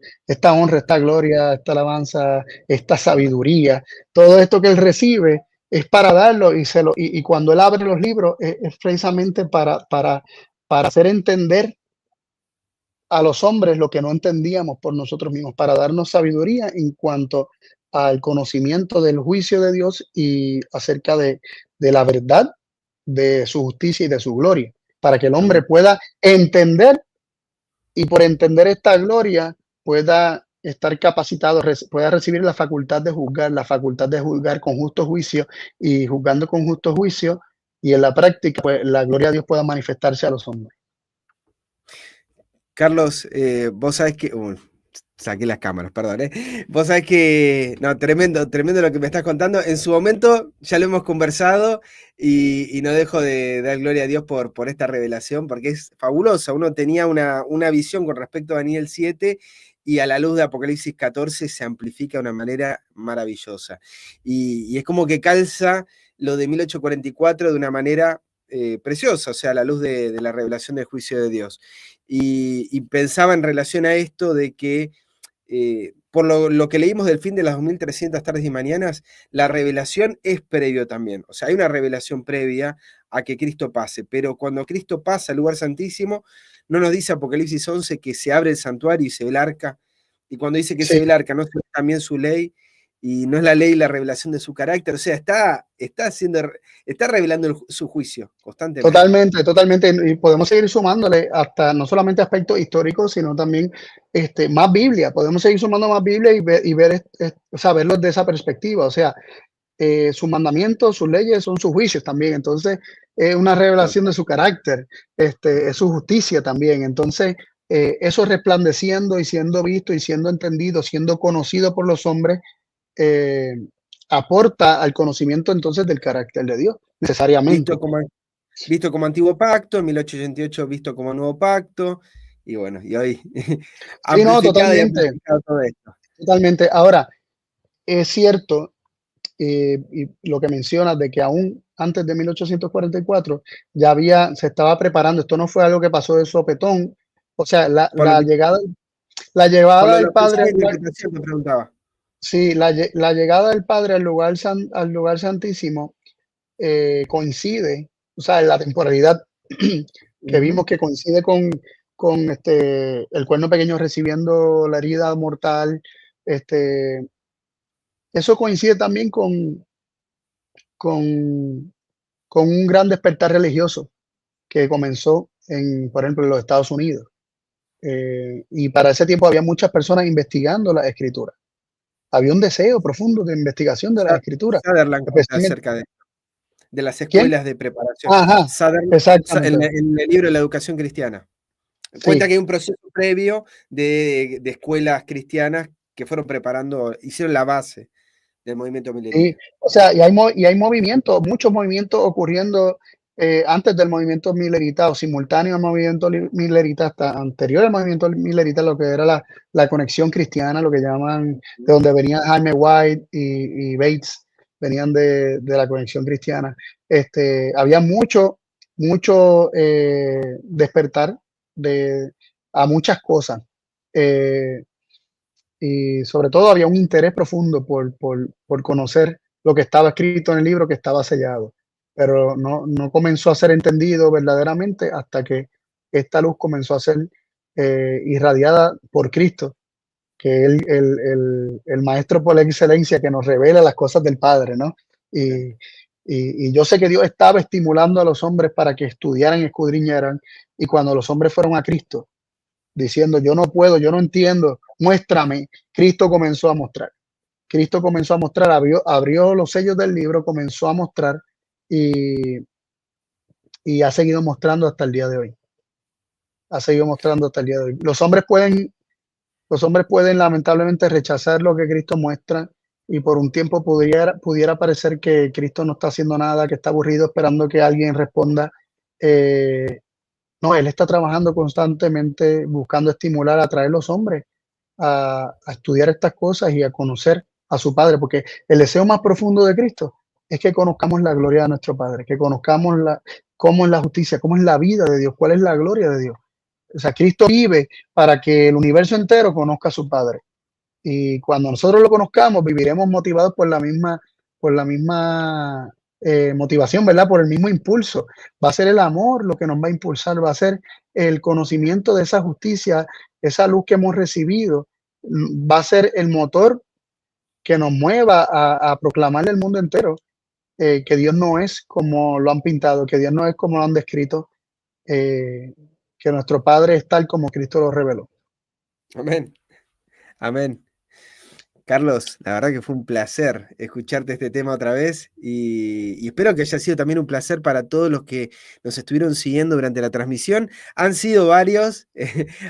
honra, esta gloria, esta alabanza, esta sabiduría, todo esto que él recibe es para darlo y cuando él abre los libros es precisamente para hacer entender a los hombres lo que no entendíamos por nosotros mismos, para darnos sabiduría en cuanto al conocimiento del juicio de Dios y acerca de la verdad, de su justicia y de su gloria, para que el hombre Amén. pueda entender y por entender esta gloria pueda estar capacitado, pueda recibir la facultad de juzgar con justo juicio y juzgando con justo juicio y en la práctica pues la gloria de Dios pueda manifestarse a los hombres. Carlos, vos sabés que... saqué las cámaras, perdón, Vos sabés que... No, tremendo, tremendo lo que me estás contando. En su momento ya lo hemos conversado y no dejo de dar gloria a Dios por esta revelación, porque es fabulosa. Uno tenía una visión con respecto a Daniel 7 y a la luz de Apocalipsis 14 se amplifica de una manera maravillosa. Y es como que calza lo de 1844 de una manera preciosa, o sea, a la luz de la revelación del juicio de Dios. Y pensaba en relación a esto de que por lo que leímos del fin de las 2300 tardes y mañanas, la revelación es previo también. O sea, hay una revelación previa a que Cristo pase, pero cuando Cristo pasa al lugar santísimo, no nos dice Apocalipsis 11 que se abre el santuario y se ve el arca, y cuando dice que se ve el arca, no se ve también su ley, y no es la ley la revelación de su carácter, o sea, está revelando su juicio constantemente. Totalmente, y podemos seguir sumándole hasta no solamente aspectos históricos, sino también más Biblia. Podemos seguir sumando más Biblia y ver, o sea, verlos de esa perspectiva. O sea, sus mandamientos, sus leyes son sus juicios también. Entonces, es una revelación de su carácter, es su justicia también. Entonces, eso resplandeciendo y siendo visto y siendo entendido, siendo conocido por los hombres, aporta al conocimiento entonces del carácter de Dios, necesariamente. Visto como antiguo pacto, en 1888 visto como nuevo pacto, y bueno, y hoy Sí, no, totalmente, amplificado todo esto. totalmente. Ahora, es cierto, y lo que mencionas de que aún antes de 1844 se estaba preparando, esto no fue algo que pasó de sopetón, o sea, la llegada del Padre al lugar, te preguntaba. sí, la llegada del Padre al lugar santísimo coincide, o sea, en la temporalidad que vimos que coincide con el cuerno pequeño recibiendo la herida mortal, eso coincide también con un gran despertar religioso que comenzó por ejemplo, en los Estados Unidos. Y para ese tiempo había muchas personas investigando la escritura. Había un deseo profundo de investigación de la escritura. Sutherland cuenta acerca de las escuelas ¿Quién? de preparación. Ajá, exactamente. En el libro de la educación cristiana. Cuenta Sí. que hay un proceso previo de escuelas cristianas que fueron preparando, hicieron la base del movimiento milerita. Sí, o sea, y hay movimientos, muchos movimientos ocurriendo antes del movimiento milerita o simultáneo al movimiento milerita, hasta anterior al movimiento milerita, lo que era la conexión cristiana, lo que llaman, de donde venían Jaime White y Bates, venían de la conexión cristiana. Había mucho despertar a muchas cosas. Y sobre todo había un interés profundo por conocer lo que estaba escrito en el libro que estaba sellado, pero no comenzó a ser entendido verdaderamente hasta que esta luz comenzó a ser irradiada por Cristo, que es el maestro por excelencia que nos revela las cosas del Padre, ¿no? Y yo sé que Dios estaba estimulando a los hombres para que estudiaran y escudriñaran, y cuando los hombres fueron a Cristo, diciendo, yo no puedo, yo no entiendo, muéstrame. Cristo comenzó a mostrar. Cristo comenzó a mostrar, abrió los sellos del libro, comenzó a mostrar y ha seguido mostrando hasta el día de hoy. Ha seguido mostrando hasta el día de hoy. Los hombres pueden lamentablemente rechazar lo que Cristo muestra y por un tiempo pudiera parecer que Cristo no está haciendo nada, que está aburrido esperando que alguien responda. No, Él está trabajando constantemente buscando estimular, atraer a los hombres a estudiar estas cosas y a conocer a su Padre, porque el deseo más profundo de Cristo es que conozcamos la gloria de nuestro Padre, que conozcamos cómo es la justicia, cómo es la vida de Dios, cuál es la gloria de Dios. O sea, Cristo vive para que el universo entero conozca a su Padre. Y cuando nosotros lo conozcamos, viviremos motivados por la misma la misma motivación, ¿verdad? Por el mismo impulso. Va a ser el amor lo que nos va a impulsar, va a ser el conocimiento de esa justicia, esa luz que hemos recibido, va a ser el motor que nos mueva a proclamarle al mundo entero que Dios no es como lo han pintado, que Dios no es como lo han descrito, eh, que nuestro Padre es tal como Cristo lo reveló. Amén. Amén. Carlos, la verdad que fue un placer escucharte este tema otra vez y espero que haya sido también un placer para todos los que nos estuvieron siguiendo durante la transmisión. Han sido varios,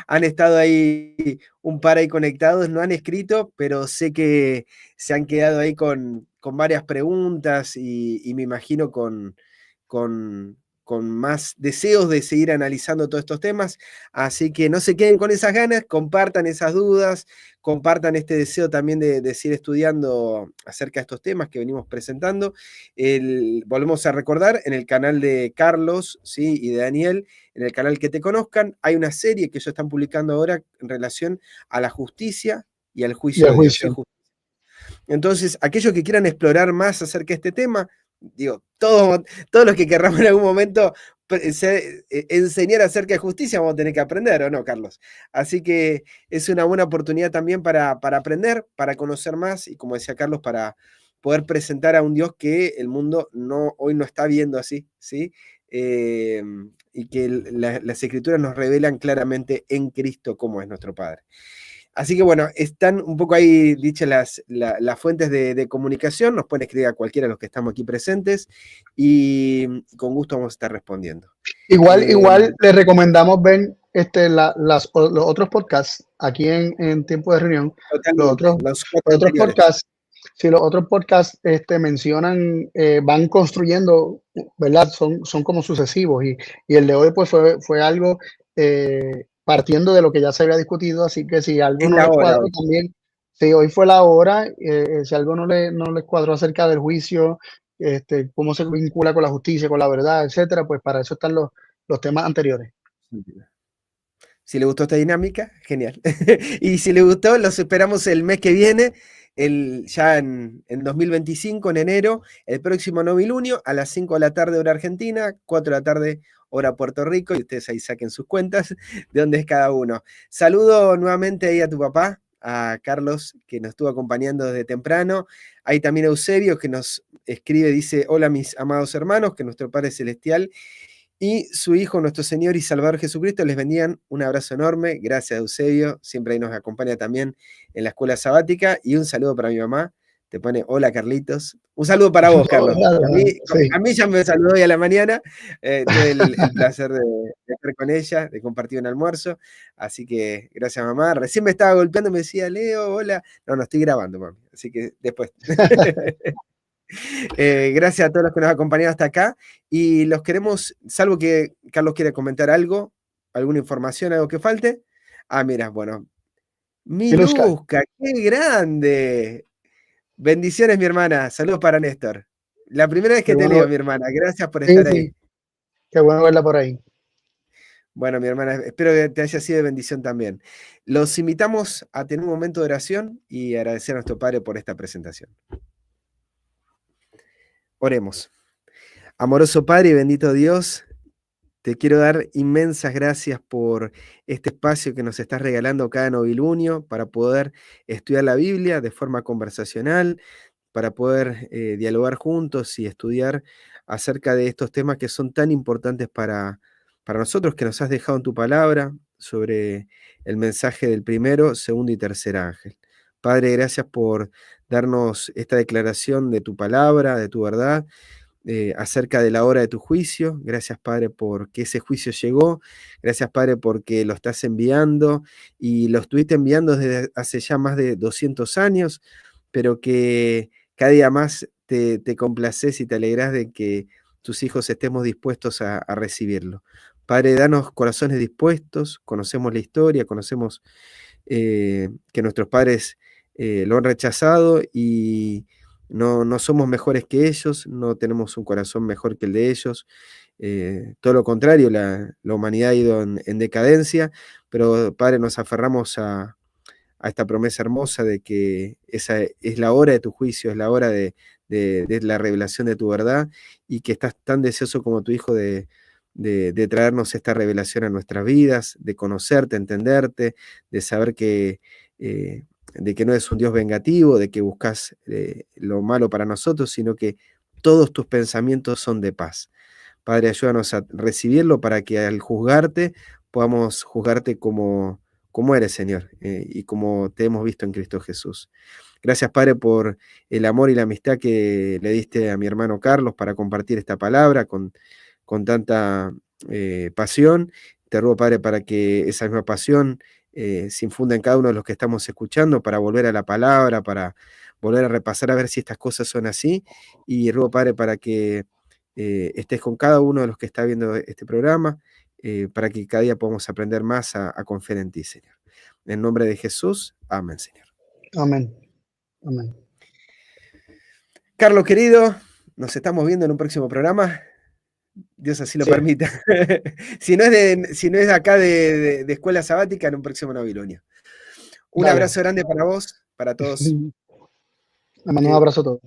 han estado ahí un par ahí conectados, no han escrito, pero sé que se han quedado ahí con varias preguntas y me imagino con más deseos de seguir analizando todos estos temas. Así que no se queden con esas ganas, compartan esas dudas, compartan este deseo también de seguir estudiando acerca de estos temas que venimos presentando. Volvemos a recordar, en el canal de Carlos, ¿sí? Y de Daniel, en el canal Que Te Conozcan, hay una serie que ellos están publicando ahora en relación a la justicia y al juicio de Dios. ¿Sí? Entonces, aquellos que quieran explorar más acerca de este tema, digo, todos los que querramos en algún momento enseñar acerca de justicia vamos a tener que aprender, ¿o no, Carlos? Así que es una buena oportunidad también para aprender, para conocer más y, como decía Carlos, para poder presentar a un Dios que el mundo hoy no está viendo así, ¿sí? Y que las Escrituras nos revelan claramente en Cristo cómo es nuestro Padre. Así que bueno, están un poco ahí dichas las fuentes de comunicación, nos pueden escribir a cualquiera de los que estamos aquí presentes y con gusto vamos a estar respondiendo. Igual les recomendamos ver los otros podcasts aquí en Tiempo de Reunión. Los otros podcasts, si los otros podcasts mencionan, van construyendo, ¿verdad? Son como sucesivos y el de hoy pues fue algo partiendo de lo que ya se había discutido, así que si algo no les cuadró también, si hoy fue la hora, si algo no les cuadró acerca del juicio, cómo se vincula con la justicia, con la verdad, etcétera, pues para eso están los temas anteriores. Si les gustó esta dinámica, genial. Y si les gustó, los esperamos el mes que viene, ya en 2025, en enero, el próximo novilunio, a las 5 de la tarde hora Argentina, 4 de la tarde hora Puerto Rico, y ustedes ahí saquen sus cuentas de dónde es cada uno. Saludo nuevamente ahí a tu papá, a Carlos, que nos estuvo acompañando desde temprano. Hay también a Eusebio, que nos escribe, dice: hola mis amados hermanos, que nuestro Padre Celestial y su Hijo, nuestro Señor y Salvador Jesucristo, les bendigan. Un abrazo enorme. Gracias, Eusebio. Siempre ahí nos acompaña también en la escuela sabática. Y un saludo para mi mamá. Te pone: hola, Carlitos. Un saludo para vos, Carlos. A mí ya me saludó hoy a la mañana. Tuve el placer de estar con ella, de compartir un almuerzo. Así que gracias, mamá. Recién me estaba golpeando, me decía: Leo, hola. No estoy grabando, mami. Así que después. Gracias a todos los que nos han acompañado hasta acá y los queremos, salvo que Carlos quiera comentar algo, alguna información, algo que falte. Mira, bueno, Miluska, qué grande. Bendiciones, mi hermana. Saludos para Néstor. La primera vez que te leo, mi hermana. Gracias por estar ahí. Qué bueno verla por ahí. Bueno, mi hermana, espero que te haya sido de bendición también. Los invitamos a tener un momento de oración y agradecer a nuestro Padre por esta presentación. Oremos. Amoroso Padre y bendito Dios, te quiero dar inmensas gracias por este espacio que nos estás regalando cada novilunio para poder estudiar la Biblia de forma conversacional, para poder dialogar juntos y estudiar acerca de estos temas que son tan importantes para nosotros, que nos has dejado en tu palabra sobre el mensaje del primero, segundo y tercer ángel. Padre, gracias por darnos esta declaración de tu palabra, de tu verdad, acerca de la hora de tu juicio. Gracias, Padre, porque ese juicio llegó. Gracias, Padre, porque lo estás enviando y lo estuviste enviando desde hace ya más de 200 años, pero que cada día más te complaces y te alegras de que tus hijos estemos dispuestos a recibirlo. Padre, danos corazones dispuestos, conocemos la historia, conocemos que nuestros padres lo han rechazado y no somos mejores que ellos, no tenemos un corazón mejor que el de ellos, todo lo contrario, la humanidad ha ido en decadencia, pero Padre, nos aferramos a esta promesa hermosa de que esa es la hora de tu juicio, es la hora de de la revelación de tu verdad, y que estás tan deseoso como tu Hijo de traernos esta revelación a nuestras vidas, de conocerte, entenderte, de saber que, de que no eres un Dios vengativo, de que buscas lo malo para nosotros, sino que todos tus pensamientos son de paz. Padre, ayúdanos a recibirlo para que al juzgarte podamos juzgarte como eres, Señor, y como te hemos visto en Cristo Jesús. Gracias, Padre, por el amor y la amistad que le diste a mi hermano Carlos para compartir esta palabra con tanta pasión. Te ruego, Padre, para que esa misma pasión se infunda en cada uno de los que estamos escuchando, para volver a la palabra, para volver a repasar a ver si estas cosas son así. Y ruego, Padre, para que estés con cada uno de los que está viendo este programa, para que cada día podamos aprender más a confiar en ti, Señor. En nombre de Jesús, amén, Señor. Amén. Amén. Carlos, querido, nos estamos viendo en un próximo programa. Dios así lo permita. si no es acá de escuela sabática, en un próximo Babilonia. Un abrazo grande para vos, para todos. Le mando un abrazo a todos.